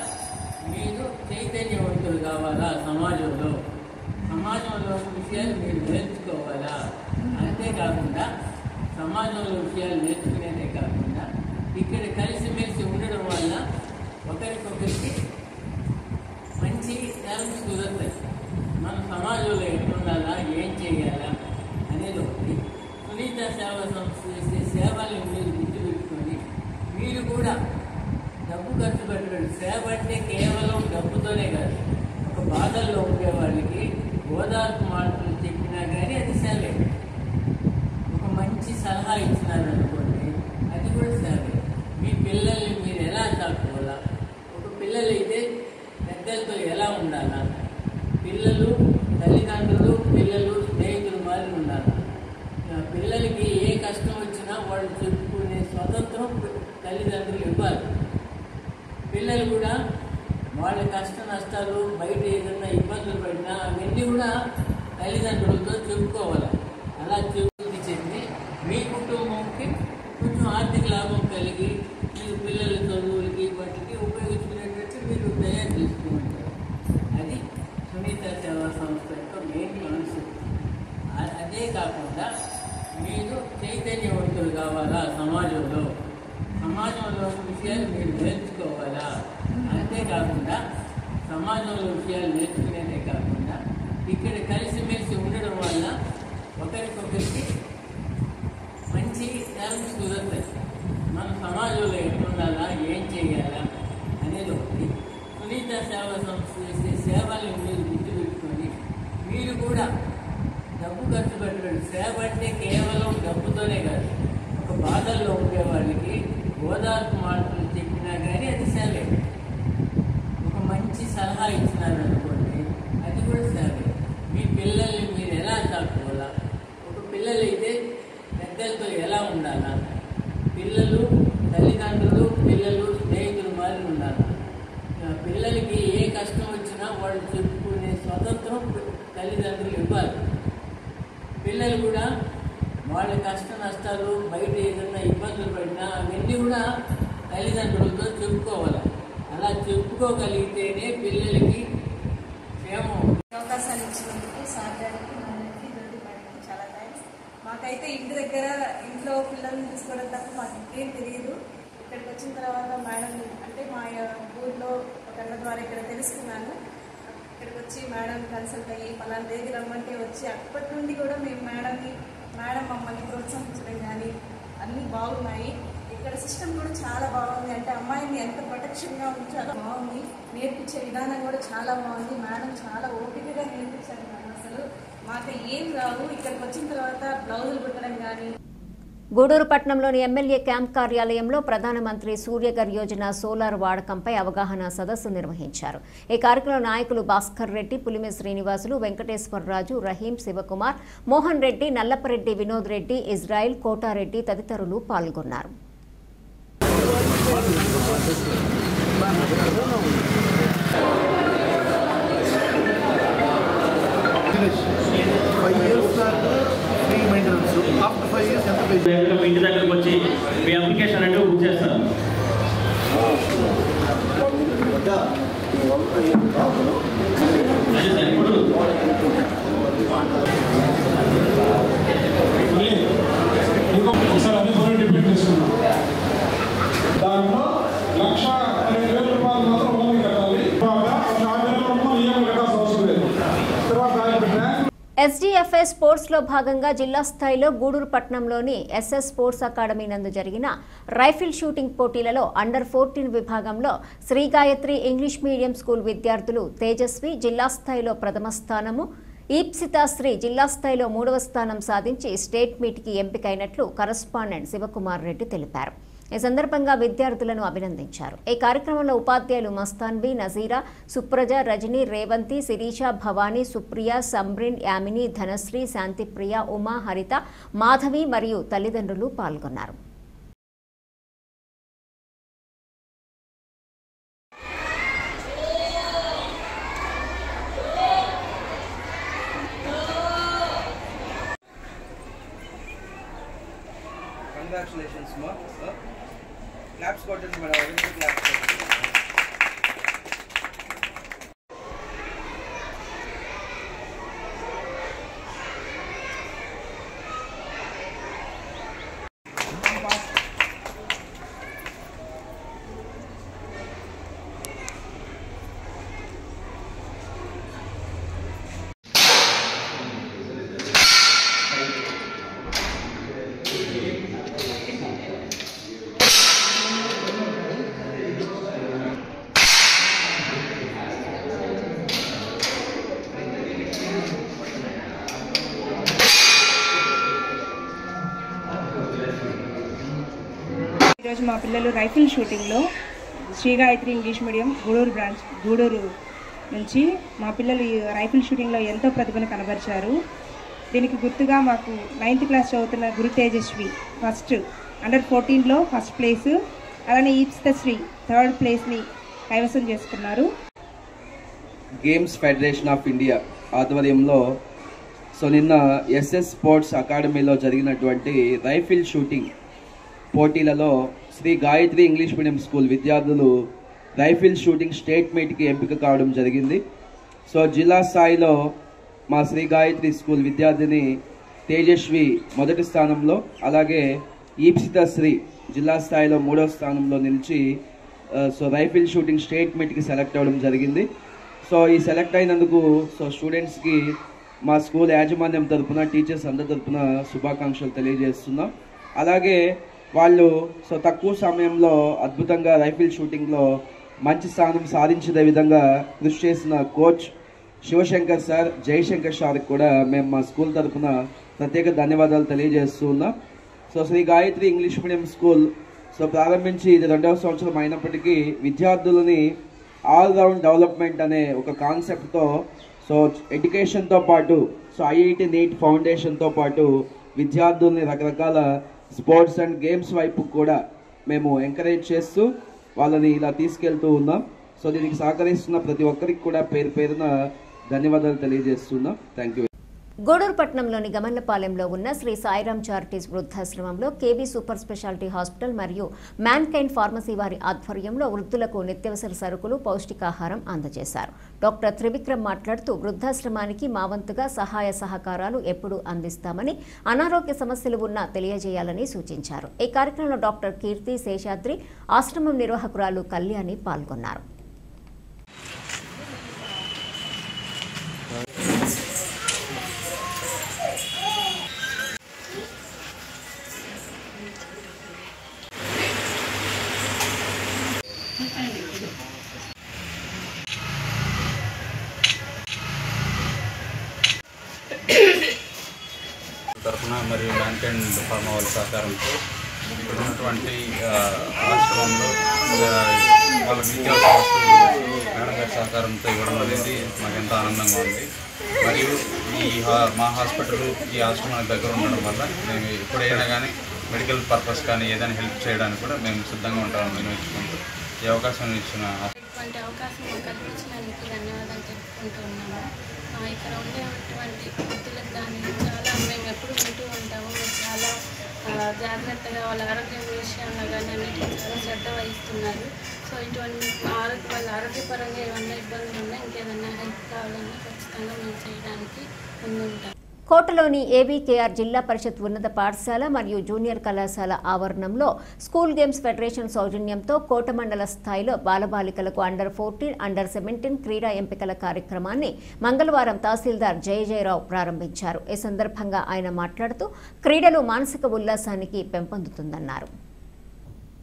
మీరు చైతన్యవంతులు కావాలా, సమాజంలో విషయాలు మీరు నేర్చుకోవాలా. అంతేకాకుండా సమాజంలో విషయాలు నేర్చుకునేదే కాకుండా ఇక్కడ కలిసిమెలిసి ఉండడం వల్ల ఒకరికొకరికి మంచి టర్మ్స్ కుదరతాయి. మన సమాజంలో ఎట్లుండాలా, ఏం చేయాలా అనేది ఒకటి. సునీత సేవా సంస్థ చేసే సేవల్ని మీరు గుర్తుపెట్టుకొని మీరు కూడా డబ్బు ఖర్చు పెట్టండి. సేవ అంటే కేవలం డబ్బుతోనే కాదు, ఒక బాధల్లో ఉండే వాళ్ళకి ఓదార్పు మాటలు చెప్పినా కానీ అది సేవే. ఒక మంచి సలహా ఇచ్చినారనుకోండి, అది కూడా సేవే. మీ పిల్లల్ని మీరు ఎలా చాటుకోవాలా, ఒక పిల్లలైతే పెద్దలతో ఎలా ఉండాలా, పిల్లలు తల్లిదండ్రులు, పిల్లలు స్నేహితులు మారి ఉండాలి. పిల్లలకి ఏ కష్టం వచ్చినా వాళ్ళు చెప్పుకునే స్వతంత్రం తల్లిదండ్రులు ఇవ్వాలి. పిల్లలు కూడా వాళ్ళ కష్ట నష్టాలు, బయట ఏదైనా ఇబ్బందులు పడినా అవన్నీ కూడా తల్లిదండ్రులతో చెప్పుకోవాలి. అలా చెప్పుకు చెంది మీ కుటుంబంకి కొంచెం ఆర్థిక లాభం కలిగి మీరు పిల్లల చదువులకి వాటికి ఉపయోగించుకునేటట్టు మీరు తయారు చేస్తూ ఉంటారు. అది సునీత సేవా సంస్థ యొక్క మెయిన్ కాన్సెప్ట్. అదే కాకుండా మీరు చైతన్యవంతులు కావాలా, సమాజంలో విషయాలు మీరు నేర్చుకోవాలా. అంతేకాకుండా సమాజంలో విషయాలు నేర్చుకునేదే కాకుండా ఇక్కడ కలిసిమెలిసి ఉండడం వల్ల ఒకరికొకరికి మంచి టర్మ్స్ కుదరతాయి. మన సమాజంలో ఎట్లుండాలా, ఏం చేయాలా అనేది ఒకటి. సునీత సేవా సంస్థ చేసే సేవల్ని మీరు గుర్తుపెట్టుకొని మీరు కూడా డబ్బు ఖర్చు పెట్టండి. సేవ అంటే కేవలం డబ్బుతోనే కాదు, ఒక బాధల్లో ఉండే వాళ్ళకి ఓదార్పు మాటలు చెప్పినా కానీ అది సేవే. ఒక మంచి సలహా ఇచ్చినారనుకోండి, అది కూడా సేవే. మీ పిల్లల్ని మీరు ఎలా చాటుకోవాలా, ఒక పిల్లలైతే పెద్దలతో ఎలా ఉండాలా, పిల్లలు తల్లిదండ్రులు, పిల్లలు స్నేహితులు మారి ఉండాలి. పిల్లలకి ఏ కష్టం వచ్చినా వాళ్ళు చెప్పుకునే స్వతంత్రం తల్లిదండ్రులు ఇవ్వాలి. పిల్లలు కూడా వాళ్ళ కష్ట నష్టాలు, బయట ఏదైనా ఇబ్బందులు పడినా అవన్నీ కూడా తల్లిదండ్రులతో చెప్పుకోవాలి. అలా చెప్పుకోగలిగితేనే పిల్లలకి క్షేమం. అవకాశాలు ఇచ్చినందుకు సార్ గారికి, నాన్నకి, దొడ్డి మేడంకి చాలా థ్యాంక్స్. మాకైతే ఇంట్లో పిల్లల్ని తీసుకోవడం తప్ప మాకు ఇంకేం తెలియదు. ఇక్కడికి వచ్చిన తర్వాత మేడం అంటే మా ఊర్లో ఒక అన్న ద్వారా ఇక్కడ తెలుసుకున్నాను. ఇక్కడికి వచ్చి మేడం కన్సల్ట్ అయ్యి పలానా దగ్గర రమ్మంటే వచ్చి అప్పటి నుండి కూడా మేము మేడం మమ్మల్ని ప్రోత్సహించడం కానీ అన్నీ బాగున్నాయి. ఇక్కడ సిస్టమ్ కూడా చాలా బాగుంది. అంటే అమ్మాయిని ఎంత ప్రొటెక్షన్గా ఉంచాలో బాగుంది. నేర్పించే విధానం కూడా చాలా బాగుంది. మేడం చాలా ఓపికగా నేర్పించారు. మేడం అసలు మాకు ఏం రావు. ఇక్కడికి వచ్చిన తర్వాత బ్లౌజులు కుట్టడం కానీ. గూడూరు పట్టణంలోని ఎమ్మెల్యే క్యాంప్ కార్యాలయంలో ప్రధానమంత్రి సూర్యఘర్ యోజన సోలార్ వాడకంపై అవగాహన సదస్సు నిర్వహించారు. ఈ కార్యక్రమంలో నాయకులు భాస్కర్ రెడ్డి, పులిమి శ్రీనివాసులు, వెంకటేశ్వరరాజు, రహీం, శివకుమార్, మోహన్ రెడ్డి, నల్లపరెడ్డి, వినోద్ రెడ్డి, ఇజ్రాయిల్, కోటారెడ్డి తదితరులు పాల్గొన్నారు. ఇంటి దగ్గరకు వచ్చి మీ అప్లికేషన్ అంటే బుక్ చేస్తారు. ఒకసారి అన్ని కూడా డిపెండ్ చేసుకున్నాం. దాంట్లో 1,05,000 రూపాయలు మాత్రం ఓన్లీ కట్టాలి. 6 నెలల ఈఎంఐ కట్టాల్సిన అవసరం లేదు. తర్వాత SDFA స్పోర్ట్స్లో భాగంగా జిల్లా స్థాయిలో గూడూరు పట్టణంలోని SS స్పోర్ట్స్ అకాడమీ నందు జరిగిన రైఫిల్ షూటింగ్ పోటీలలో అండర్ 14 విభాగంలో Shri Gayatri English medium school విద్యార్థులు తేజస్వి జిల్లా స్థాయిలో ప్రథమ స్థానము, ఈప్సితాశ్రీ జిల్లా స్థాయిలో 3వ స్థానం సాధించి స్టేట్ మీట్కి ఎంపికైనట్లు కరస్పాండెంట్ శివకుమార్ రెడ్డి తెలిపారు. ఈ సందర్భంగా విద్యార్థులను అభినందించారు. ఈ కార్యక్రమంలో ఉపాధ్యాయులు మస్తాన్వి, నజీరా, సుప్రజ, రజని, రేవంతి, శిరీష, భవానీ, సుప్రియ, సంబ్రిన్, యామిని, ధనశ్రీ, శాంతిప్రియ, ఉమా, హరిత, మాధవి మరియు తల్లిదండ్రులు పాల్గొన్నారు. Congratulations, Ma. Claps got it, madam. Claps. ఈరోజు మా పిల్లలు రైఫిల్ షూటింగ్లో శ్రీ గాయత్రి ఇంగ్లీష్ మీడియం గూడూరు నుంచి మా పిల్లలు ఈ రైఫిల్ షూటింగ్లో ఎంతో ప్రతిభను కనబరిచారు. దీనికి గుర్తుగా మాకు 9th క్లాస్ చదువుతున్న గురు తేజస్వి ఫస్ట్ అండర్ 14లో ఫస్ట్ ప్లేసు, అలానే ఈప్సితశ్రీ 3rd ప్లేస్ని కైవసం చేసుకున్నారు. గేమ్స్ ఫెడరేషన్ ఆఫ్ ఇండియా ఆధ్వర్యంలో నిన్న SS స్పోర్ట్స్ అకాడమీలో జరిగినటువంటి రైఫిల్ షూటింగ్ పోటీలలో Shri Gayatri English medium school విద్యార్థులు రైఫిల్ షూటింగ్ స్టేట్ మీట్కి ఎంపిక కావడం జరిగింది. జిల్లా స్థాయిలో మా శ్రీ గాయత్రి స్కూల్ విద్యార్థిని తేజస్వి మొదటి స్థానంలో, అలాగే ఈప్సితశ్రీ జిల్లా స్థాయిలో 3వ స్థానంలో నిలిచి రైఫిల్ షూటింగ్ స్టేట్ మీట్కి సెలెక్ట్ అవ్వడం జరిగింది. ఈ సెలెక్ట్ అయినందుకు స్టూడెంట్స్కి మా స్కూల్ యాజమాన్యం తరఫున, టీచర్స్ అందరి తరఫున శుభాకాంక్షలు తెలియజేస్తున్నాం. అలాగే వాళ్ళు తక్కువ సమయంలో అద్భుతంగా రైఫిల్ షూటింగ్లో మంచి స్థానం సాధించే విధంగా కృషి చేసిన కోచ్ శివశంకర్ సార్, జయశంకర్ సార్కి కూడా మేము మా స్కూల్ తరఫున ప్రత్యేక ధన్యవాదాలు తెలియజేస్తున్నాం. Shri Gayatri English medium school ప్రారంభించి ఇది 2వ సంవత్సరం అయినప్పటికీ విద్యార్థులని ఆల్రౌండ్ డెవలప్మెంట్ అనే ఒక కాన్సెప్ట్తో ఎడ్యుకేషన్తో పాటు IIT నీట్ ఫౌండేషన్తో పాటు విద్యార్థుల్ని రకరకాల స్పోర్ట్స్ అండ్ గేమ్స్ వైపు కూడా మేము ఎంకరేజ్ చేస్తూ వాళ్ళని ఇలా తీసుకెళ్తూ ఉన్నాం. దీనికి సహకరిస్తున్న ప్రతి ఒక్కరికి కూడా పేరు పేరున ధన్యవాదాలు తెలియజేస్తున్నాం. Thank you. గూడూరు పట్టణంలోని గమన్లపాలెంలో ఉన్న శ్రీ సాయిరాం చారిటీస్ వృద్ధాశ్రమంలో KB సూపర్ స్పెషాలిటీ హాస్పిటల్ మరియు మ్యాన్కైండ్ ఫార్మసీ వారి ఆధ్వర్యంలో వృద్ధులకు నిత్యావసర సరుకులు, పౌష్టికాహారం అందజేశారు. డాక్టర్ త్రివిక్రమ్ మాట్లాడుతూ వృద్ధాశ్రమానికి మా వంతుగా సహాయ సహకారాలు ఎప్పుడూ అందిస్తామని, అనారోగ్య సమస్యలు ఉన్నా తెలియజేయాలని సూచించారు. ఈ కార్యక్రమంలో డాక్టర్ కీర్తి, శేషాద్రి, ఆశ్రమం నిర్వాహకురాలు కళ్యాణి పాల్గొన్నారు. తరఫున మరియు మ్యాన్కైండ్ ఫార్మా వాళ్ళ సహకారంతో ఇక్కడ ఉన్నటువంటి ఆశ్రమంలో వాళ్ళకి నిత్యావసర వస్తువులు మేడం గారి సహకారంతో ఇవ్వడం అనేది మాకు ఎంతో ఆనందంగా ఉంది. మరియు మా హాస్పిటల్ ఈ ఆశ్రమానికి దగ్గర ఉండడం వల్ల మేము ఎప్పుడైనా కానీ మెడికల్ పర్పస్ కానీ ఏదైనా హెల్ప్ చేయడానికి కూడా మేము సిద్ధంగా ఉంటామని వినియోగించుకుంటూ ఈ అవకాశం ఇచ్చిన అవకాశం కల్పించినందుకు ధన్యవాదాలు చెప్పుకుంటూ ఉన్నాము. ఇక్కడ ఉండేటువంటి వృద్ధులకు కానీ చాలా మేము ఎప్పుడు వింటూ ఉంటాము. చాలా జాగ్రత్తగా వాళ్ళ ఆరోగ్యం విషయంలో కానీ అన్నిటికీ చాలా శ్రద్ధ వహిస్తున్నారు. ఇటువంటి వాళ్ళ ఆరోగ్యపరంగా ఏమన్నా ఇబ్బందులు ఉన్నా ఇంకేదన్నా హెల్ప్ కావాలన్నా ఖచ్చితంగా మేము చేయడానికి ముందుంటాం. కోటలోని ఏబీకేఆర్ జిల్లా పరిషత్ ఉన్నత పాఠశాల మరియు జూనియర్ కళాశాల ఆవరణంలో స్కూల్ గేమ్స్ ఫెడరేషన్ సౌజన్యంతో కోట మండల స్థాయిలో బాలబాలికలకు అండర్ 14, అండర్ 17 క్రీడా ఎంపికల కార్యక్రమాన్ని మంగళవారం తహసీల్దార్ జయజయరావు ప్రారంభించారు. ఈ సందర్భంగా ఆయన మాట్లాడుతూ క్రీడలు మానసిక ఉల్లాసానికి పెంపొందుతుందన్నారు.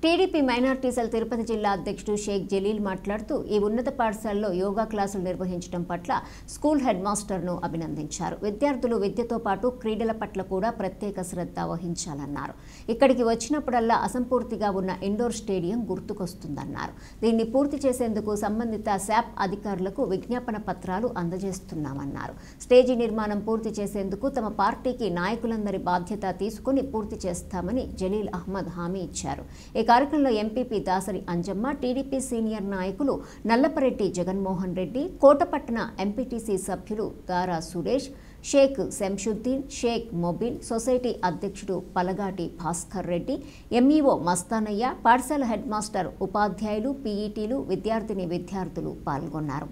టీడీపీ మైనార్టీ సెల్ తిరుపతి జిల్లా అధ్యక్షుడు షేక్ జలీల్ మాట్లాడుతూ ఈ ఉన్నత పాఠశాలలో యోగా క్లాసులు నిర్వహించడం పట్ల స్కూల్ హెడ్ మాస్టర్ను అభినందించారు. విద్యార్థులు విద్యతో పాటు క్రీడల పట్ల కూడా ప్రత్యేక శ్రద్ధ వహించాలన్నారు. ఇక్కడికి వచ్చినప్పుడల్లా అసంపూర్తిగా ఉన్న ఇండోర్ స్టేడియం గుర్తుకొస్తుందన్నారు. దీన్ని పూర్తి చేసేందుకు సంబంధిత శాప్ అధికారులకు విజ్ఞాపన పత్రాలు అందజేస్తున్నామన్నారు. స్టేజీ నిర్మాణం పూర్తి చేసేందుకు తమ పార్టీకి నాయకులందరి బాధ్యత తీసుకుని పూర్తి చేస్తామని జలీల్ అహ్మద్ హామీ ఇచ్చారు. ఈ కార్యక్రమంలో MPP Dasari Anjamma, TDP senior నాయకులు నల్లపరెడ్డి జగన్మోహన్ రెడ్డి, కోటపట్టణ ఎంపీటీసీ సభ్యులు దారా సురేష్, షేక్ శంషుద్దీన్, షేక్ మొబిల్, సొసైటీ అధ్యక్షుడు పలగాటి భాస్కర్ రెడ్డి, ఎంఈఓ మస్తానయ్య, పాఠశాల హెడ్ మాస్టర్, ఉపాధ్యాయులు, పీఈటీలు, విద్యార్థులు పాల్గొన్నారు.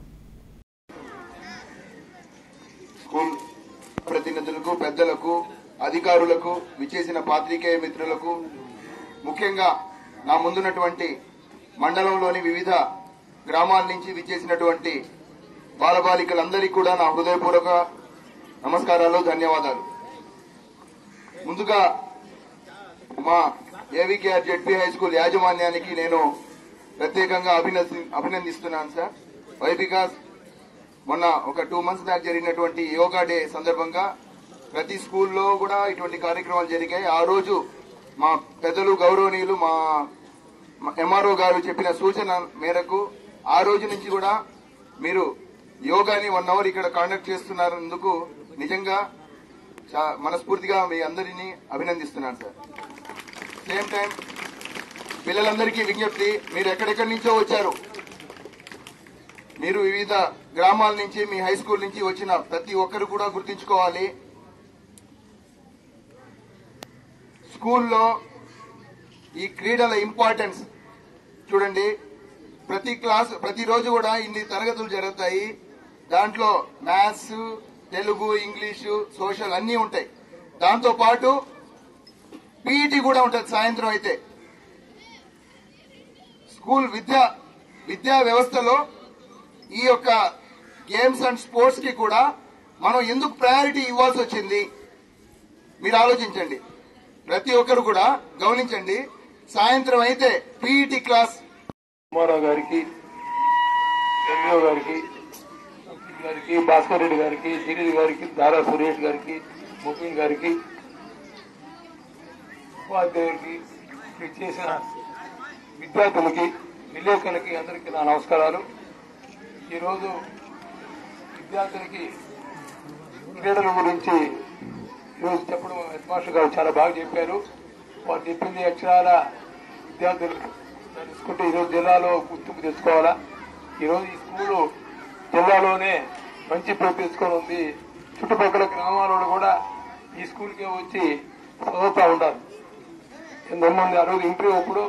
స్కూల్ ప్రతినిధులకు, పెద్దలకు, అధికారులకు, విచ్చేసిన పాత్రికేయ మిత్రులకు, ముఖ్యంగా నా ముందున్నటువంటి మండలంలోని వివిధ గ్రామాల నుంచి విచ్చేసినటువంటి బాలబాలికలందరికీ కూడా నా హృదయపూర్వక నమస్కారాలు, ధన్యవాదాలు. ముందుగా మా ఏవికేఆర్ జెడ్పీ హై స్కూల్ యాజమాన్యానికి నేను ప్రత్యేకంగా అభినందిస్తున్నాను సార్. వై బికాస్ మొన్న ఒక 2 months బ్యాక్ జరిగినటువంటి యోగా డే సందర్భంగా ప్రతి స్కూల్లో కూడా ఇటువంటి కార్యక్రమాలు జరిగాయి. ఆ రోజు మా పెద్దలు గౌరవనీయులు మా ఎంఆర్ఓ గారు చెప్పిన సూచన మేరకు ఆ రోజు నుంచి కూడా మీరు యోగాని 1 hour ఇక్కడ కండక్ట్ చేస్తున్నందుకు నిజంగా మనస్ఫూర్తిగా మీ అందరినీ అభినందిస్తున్నాను సార్. సేమ్ టైం పిల్లలందరికీ విజ్ఞప్తి, మీరు ఎక్కడెక్కడి నుంచో వచ్చారు, మీరు వివిధ గ్రామాల నుంచి, మీ హై స్కూల్ నుంచి వచ్చిన ప్రతి ఒక్కరు కూడా గుర్తుంచుకోవాలి, స్కూల్లో ఈ క్రీడల ఇంపార్టెన్స్ చూడండి. ప్రతిరోజు కూడా ఇన్ని తరగతులు జరుగుతాయి. దాంట్లో మ్యాథ్స్, తెలుగు, ఇంగ్లీషు, సోషల్ అన్నీ ఉంటాయి. దాంతో పాటు పీఈటీ కూడా ఉంటుంది సాయంత్రం అయితే. స్కూల్ విద్యా వ్యవస్థలో ఈ యొక్క గేమ్స్ అండ్ స్పోర్ట్స్ కి కూడా మనం ఎందుకు ప్రయారిటీ ఇవ్వాల్సి వచ్చింది మీరు ఆలోచించండి. ప్రతి ఒక్కరు కూడా గమనించండి. సాయంత్రం అయితే పీఈటీ క్లాస్ కుమారావు గారికి, ఎంఈఓ గారికి, భాస్కర్ రెడ్డి గారికి, శ్రీనిధి గారికి, దారా సురేష్ గారికి, ముబీన్ గారికి, ఉపాధ్యాయులకి, చేసిన విద్యార్థులకి, విలేకరులకి అందరికీ నా నమస్కారాలు. ఈరోజు విద్యార్థులకి క్రీడల గురించి ఈరోజు చెప్పడం హెడ్ మాస్టర్ గారు చాలా బాగా చెప్పారు. వారు చెప్పింది అక్షరాల విద్యార్థులు తెలుసుకుంటే ఈరోజు జిల్లాలో గుర్తింపు తెచ్చుకోవాలా. ఈరోజు ఈ స్కూలు జిల్లాలోనే మంచి పేరు తెచ్చుకొని ఉంది. చుట్టుపక్కల గ్రామాల కూడా ఈ స్కూల్కే వచ్చి చదువుతూ ఉంటారు. ఎంతమంది ఆ రోజు ఇంటర్వ్యూ అప్పుడు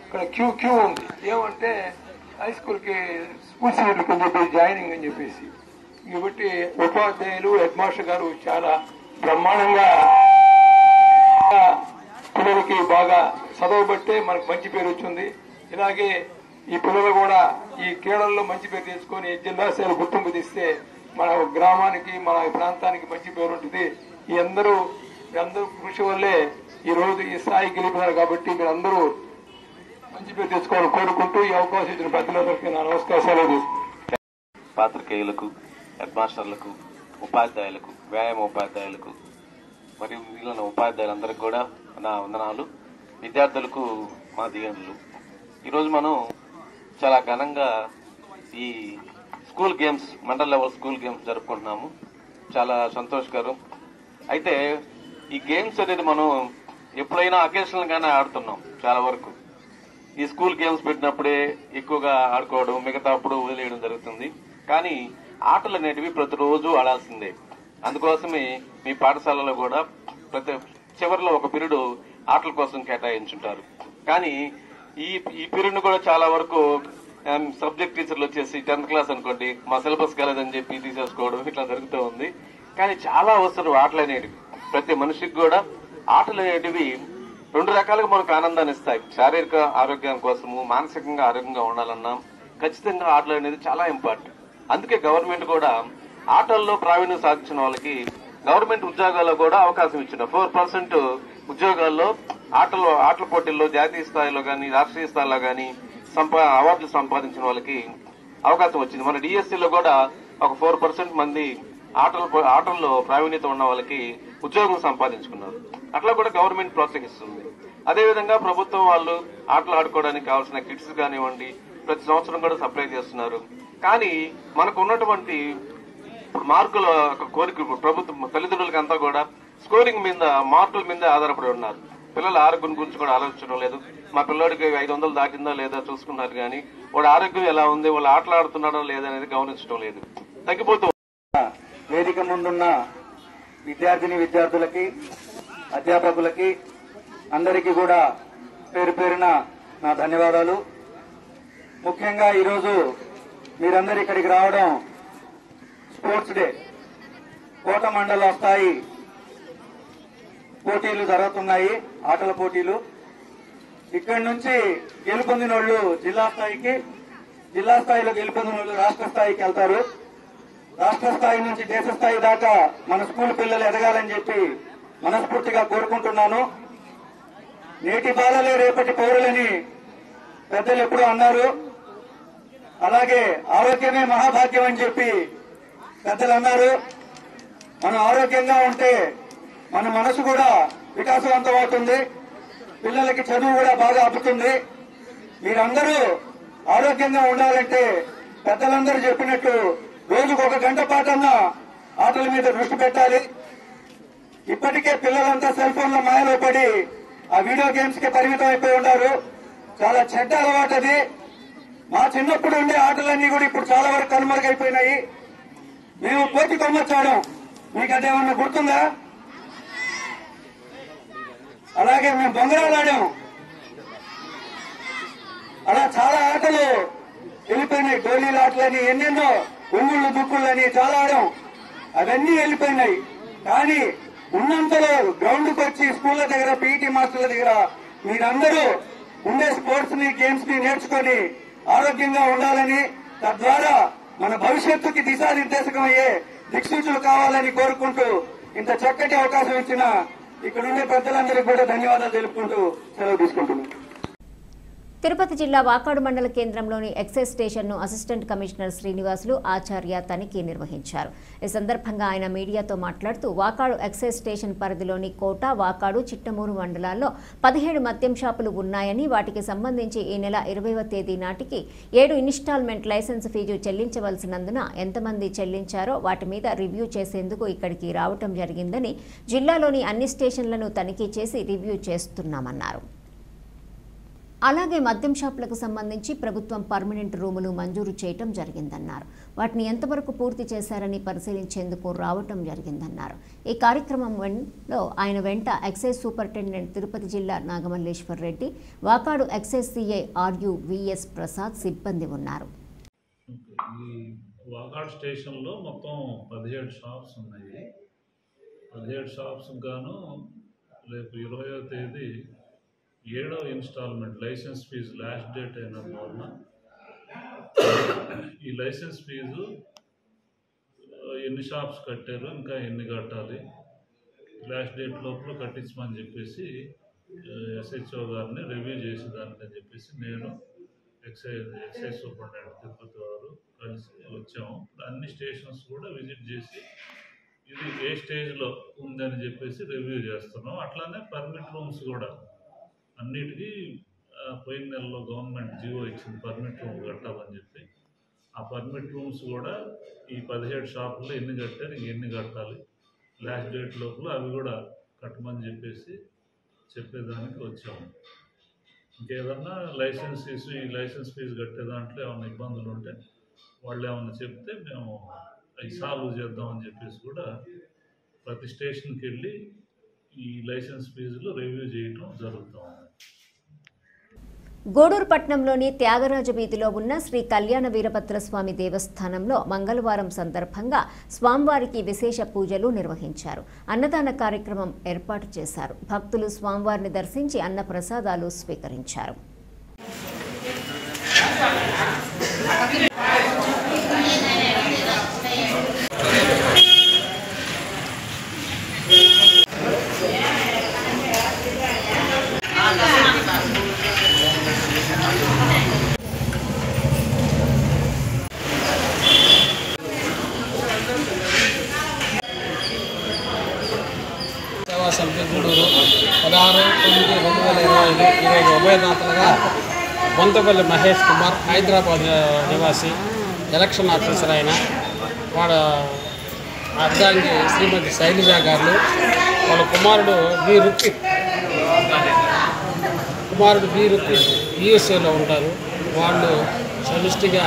ఇక్కడ క్యూ ఉంది. ఏమంటే హై స్కూల్కి స్కూల్ సీట్లకు అని చెప్పి జాయినింగ్ అని చెప్పేసి. కాబట్టి ఉపాధ్యాయులు, హెడ్ మాస్టర్ గారు చాలా బ్రహ్మాండంగా పిల్లలకి బాగా చదవబట్టే మనకు మంచి పేరు వచ్చింది. ఇలాగే ఈ పిల్లలు కూడా ఈ క్రీడల్లో మంచి పేరు తెచ్చుకొని జిల్లా స్థాయిలో గుర్తింపు తీస్తే మన గ్రామానికి, మన ప్రాంతానికి మంచి పేరు ఉంటుంది. ఈ అందరూ కృషి వల్లే ఈ రోజు ఈ స్థాయికి గెలిపినారు. కాబట్టి మీరందరూ మంచి పేరు తెచ్చుకోవాలని కోరుకుంటూ ఈ అవకాశం ఇచ్చిన పెద్దలందరికీ నా నమస్కారాలు. పాత్రికేయులకు, హెడ్ మాస్టర్లకు, ఉపాధ్యాయులకు, వ్యాయామ ఉపాధ్యాయులకు మరియు మిగిలిన ఉపాధ్యాయులందరికీ కూడా నా వందనాలు. విద్యార్థులకు మా దీవెనలు. ఈరోజు మనం చాలా ఘనంగా ఈ school games, mandal level school games జరుపుకుంటున్నాము. చాలా సంతోషకరం. అయితే ఈ గేమ్స్ అనేది మనం ఎప్పుడైనా అకేషనల్ గానే ఆడుతున్నాం. చాలా వరకు ఈ స్కూల్ గేమ్స్ పెట్టినప్పుడే ఎక్కువగా ఆడుకోవడం, మిగతా అప్పుడు వదిలేయడం జరుగుతుంది. కానీ ఆటలు అనేటివి ప్రతిరోజు ఆడాల్సిందే. అందుకోసమే మీ పాఠశాలలో కూడా ప్రతి చివరిలో ఒక పీరియడ్ ఆటల కోసం కేటాయించుంటారు. కానీ ఈ పీరియడ్ కూడా చాలా వరకు సబ్జెక్ట్ టీచర్లు వచ్చేసి 10th క్లాస్ అనుకోండి, మా సిలబస్ కాలేదని చెప్పి తీసేసుకోవడం ఇట్లా జరుగుతూ ఉంది. కానీ చాలా అవసరం ఆటలు అనేటివి. ప్రతి మనిషికి కూడా ఆటలు అనేటివి రెండు రకాలుగా మనకు ఆనందాన్ని ఇస్తాయి. శారీరక ఆరోగ్యం కోసము, మానసికంగా ఆరోగ్యంగా ఉండాలన్నా ఖచ్చితంగా ఆటలు అనేది చాలా ఇంపార్టెంట్. అందుకే గవర్నమెంట్ కూడా ఆటల్లో ప్రావీణ్యం సాధించిన వాళ్ళకి గవర్నమెంట్ ఉద్యోగాల్లో కూడా అవకాశం ఇచ్చిన 4% ఉద్యోగాల్లో ఆటల పోటీల్లో జాతీయ స్థాయిలో కానీ రాష్ట్రీయ స్థాయిలో కానీ అవార్డులు సంపాదించిన వాళ్ళకి అవకాశం వచ్చింది. మన డిఎస్సీలో కూడా ఒక 4% మంది ఆటల్లో ప్రావీణ్యత ఉన్న వాళ్ళకి ఉద్యోగం సంపాదించుకున్నారు. అట్లా కూడా గవర్నమెంట్ ప్రోత్సహిస్తుంది. అదేవిధంగా ప్రభుత్వం వాళ్ళు ఆటలు ఆడుకోవడానికి కావాల్సిన కిట్స్ కానివ్వండి ప్రతి సంవత్సరం కూడా సప్లై చేస్తున్నారు. కానీ మనకు ఉన్నటువంటి మార్కుల కోరిక ప్రభుత్వం తల్లిదండ్రులకి అంతా కూడా స్కోరింగ్ మీద మార్కుల మీద ఆధారపడి ఉన్నారు. పిల్లల ఆరోగ్యం గురించి కూడా ఆలోచించడం లేదు. మా పిల్లోడికి 500 దాటిందా లేదా చూసుకున్నారు కానీ వాడు ఆరోగ్యం ఎలా ఉంది, వాళ్ళు ఆటలు ఆడుతున్నాడా లేదా అనేది గమనించడం లేదు. తగ్గిపోతూ వేదిక ముందున్న విద్యార్థులకి అధ్యాపకులకి అందరికీ కూడా పేరు పేరున నా ధన్యవాదాలు. ముఖ్యంగా ఈరోజు మీరందరూ ఇక్కడికి రావడం స్పోర్ట్స్ డే. కోట మండల స్థాయి పోటీలు జరుగుతున్నాయి, ఆటల పోటీలు. ఇక్కడి నుంచి గెలుపొందిన వాళ్ళు జిల్లా స్థాయిలో గెలుపొందిన వాళ్ళు రాష్ట్ర స్థాయికి వెళ్తారు. రాష్ట్ర స్థాయి నుంచి దేశ స్థాయి దాకా మన స్కూల్ పిల్లలు ఎదగాలని చెప్పి మనస్ఫూర్తిగా కోరుకుంటున్నాను. నేటి బాలలే రేపటి పౌరులని పెద్దలు ఎప్పుడూ అన్నారు. అలాగే ఆరోగ్యమే మహాభాగ్యం అని చెప్పి పెద్దలు అన్నారు. మనం ఆరోగ్యంగా ఉంటే మన మనసు కూడా వికాసవంతం అవుతుంది, పిల్లలకి చదువు కూడా బాగా అబ్బుతుంది. మీరందరూ ఆరోగ్యంగా ఉండాలంటే పెద్దలందరూ చెప్పినట్టు రోజుకు 1 గంట పాటన్నా ఆటల మీద దృష్టి పెట్టాలి. ఇప్పటికే పిల్లలంతా సెల్ ఫోన్ల మాయలో పడి ఆ వీడియో గేమ్స్ కి పరిమితం అయిపోయి ఉన్నారు. చాలా చెడ్డ అలవాటు అది. మా చిన్నప్పుడు ఉండే ఆటలన్నీ కూడా ఇప్పుడు చాలా వరకు కనుమరుగైపోయినాయి. మేము కోతి కొమ్మచ్చాడం, మీకు అదేమన్నా గుర్తుందా? అలాగే మేము బొంగరాలు ఆడాం. అలా చాలా ఆటలు వెళ్ళిపోయినాయి. గోళీల ఆటలని ఎన్నెన్నో, ఒంగుళ్ళు దుక్కుళ్ళని చాలా ఆడాం. అవన్నీ వెళ్ళిపోయినాయి. కానీ ఉన్నంతలో గ్రౌండ్కి వచ్చి స్కూళ్ల దగ్గర పీఈటీ మాస్టర్ల దగ్గర మీరందరూ ఉండే స్పోర్ట్స్ ని గేమ్స్ ని నేర్చుకొని ఆరోగ్యంగా ఉండాలని, తద్వారా మన భవిష్యత్తుకి దిశానిర్దేశకం అయ్యే దిక్సూచులు కావాలని కోరుకుంటూ ఇంత చక్కటి అవకాశం ఇచ్చిన ఇక్కడుండే పెద్దలందరికీ కూడా ధన్యవాదాలు తెలుపుకుంటూ సెలవు తీసుకుంటున్నాను. తిరుపతి జిల్లా వాకాడు మండల కేంద్రంలోని ఎక్సైజ్ స్టేషన్ను అసిస్టెంట్ కమిషనర్ శ్రీనివాసులు ఆచార్య తనిఖీ నిర్వహించారు. ఈ సందర్భంగా ఆయన మీడియాతో మాట్లాడుతూ వాకాడు ఎక్సైజ్ స్టేషన్ పరిధిలోని కోట, వాకాడు, చిట్టమూరు మండలాల్లో 17 మద్యం షాపులు ఉన్నాయని, వాటికి సంబంధించి ఈ నెల 20వ తేదీ నాటికి 7 ఇన్స్టాల్మెంట్ లైసెన్స్ ఫీజు చెల్లించవలసినందున ఎంతమంది చెల్లించారో వాటి మీద రివ్యూ చేసేందుకు ఇక్కడికి రావటం జరిగిందని, జిల్లాలోని అన్ని స్టేషన్లను తనిఖీ చేసి రివ్యూ చేస్తున్నామన్నారు. అలాగే మద్యం షాపులకు సంబంధించి ప్రభుత్వం పర్మనెంట్ రూములు మంజూరు చేయటం జరిగిందన్నారు. వాటిని ఎంతవరకు పూర్తి చేశారని పరిశీలించేందుకు రావటం జరిగిందన్నారు. ఈ కార్యక్రమంలో ఆయన వెంట ఎక్సైజ్ సూపరింటెండెంట్ తిరుపతి జిల్లా Nagamalleswar Reddy, Vakadu excise CI RUVS Prasad సిబ్బంది ఉన్నారు. ఈ వాకాడు స్టేషన్లో మొత్తం 17 షాప్స్ ఉన్నాయి. 17 షాప్స్ గాను రేపు 20వ తేదీ 7వ installment licence fee last date అయినందువలన ఈ లైసెన్స్ ఫీజు ఎన్ని షాప్స్ కట్టారు, ఇంకా ఎన్ని కట్టాలి, లాస్ట్ డేట్ లోపల కట్టించమని చెప్పేసి SHO గారిని రివ్యూ చేసేదానికని చెప్పేసి నేను ఎక్సైజ్ సూపరింటెండెంట్ తిరుపతి వారు కలిసి వచ్చాము. అన్ని స్టేషన్స్ కూడా విజిట్ చేసి ఇది ఏ స్టేజ్లో ఉందని చెప్పేసి రివ్యూ చేస్తున్నాం. అట్లానే పర్మిట్ రూమ్స్ కూడా అన్నిటికీ పోయిన నెలలో గవర్నమెంట్ జీవో ఇచ్చింది పర్మిట్ రూమ్ కట్టాలని చెప్పి. ఆ పర్మిట్ రూమ్స్ కూడా ఈ 17 షాపుల్లో ఎన్ని కట్టారు, ఎన్ని కట్టాలి, లాస్ట్ డేట్ లోపల అవి కూడా కట్టమని చెప్పేసి చెప్పేదానికి వచ్చాము. ఇంకేదన్నా లైసెన్స్ ఇష్యూ, ఈ లైసెన్స్ ఫీజు కట్టే దాంట్లో ఏమైనా ఇబ్బందులు ఉంటే వాళ్ళు ఏమైనా చెప్తే మేము అవి సాల్వ్ చేద్దామని చెప్పేసి కూడా ప్రతి స్టేషన్కి వెళ్ళి ఈ లైసెన్స్ ఫీజులు రివ్యూ చేయటం జరుగుతూ ఉంది. గూడూరు పట్టణంలోని త్యాగరాజ వీధిలో ఉన్న శ్రీ కళ్యాణ వీరభద్రస్వామి దేవస్థానంలో మంగళవారం సందర్భంగా స్వామివారికి విశేష పూజలు నిర్వహించారు. అన్నదాన కార్యక్రమం ఏర్పాటు చేశారు. భక్తులు స్వామివారిని దర్శించి అన్న ప్రసాదాలు స్వీకరించారు. సేవా సమితి గూడూరు 16/9/2025 ఈరోజు ఉభయదాతలుగా బొంతపల్లి మహేష్ కుమార్ హైదరాబాద్ నివాసి ఎలక్షన్ ఆఫీసర్ అయిన వాడు అర్ధాంగి శ్రీమతి శైలజ గారు వాళ్ళ కుమారుడు బి రుక్కి యూఎస్ఏలో ఉంటారు. వాళ్ళు సమిష్టిగా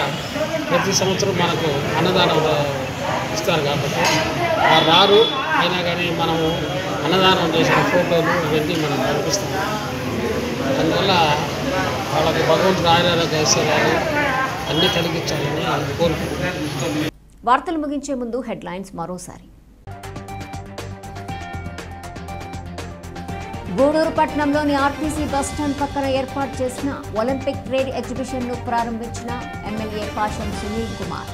ప్రతి సంవత్సరం మనకు అన్నదానం ఇస్తారు కాబట్టి వారు రారు, అయినా కానీ మనము అన్నదానం చేసిన ఫోటోలు ఇవన్నీ మనం పంపిస్తాము. అందువల్ల వాళ్ళకి భగవంతుడు ఆయురారోగ్య ఐశ్వర్యాలు అన్నీ కలిగించాలని కోరుకుంటున్నాను. వార్తలు ముగించే ముందు హెడ్లైన్స్ మరోసారి. గూడూరు పట్టణంలోని ఆర్టీసీ బస్టాండ్ పక్కన ఏర్పాటు చేసిన ఒలింపిక్ ట్రేడ్ ఎగ్జిబిషన్ను ప్రారంభించిన MLA Pasham Sunil Kumar.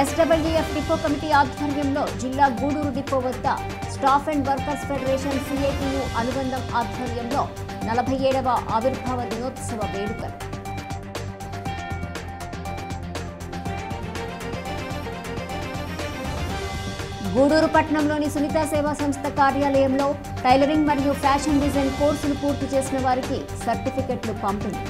SWF depot committee ఆధ్వర్యంలో జిల్లా గూడూరు డిపో వద్ద staff and workers federation CITU అనుబంధం ఆధ్వర్యంలో 47వ ఆవిర్భావ దినోత్సవ వేడుకలు. గూడూరు పట్టణంలోని సునీత సేవా సంస్థ కార్యాలయంలో టైలరింగ్ మరియు ఫ్యాషన్ డిజైన్ కోర్సులు పూర్తి చేసిన వారికి సర్టిఫికెట్లు పంపిణీ.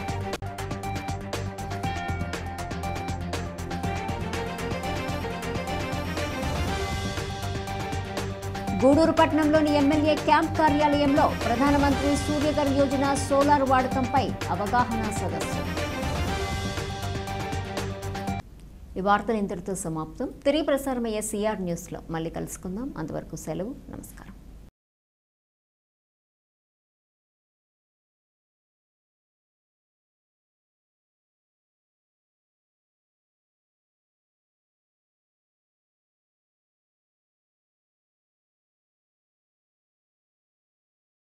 గూడూరు పట్టణంలోని ఎమ్మెల్యే క్యాంప్ కార్యాలయంలో ప్రధానమంత్రి సూర్యఘర్ యోజన సోలార్ వాడకంపై అవగాహన సదస్సు. ఈ వార్తలు ఇంతటితో సమాప్తం. తిరిగి ప్రసారమయ్యే సిఆర్ న్యూస్లో మళ్ళీ కలుసుకుందాం. అంతవరకు సెలవు. నమస్కారం.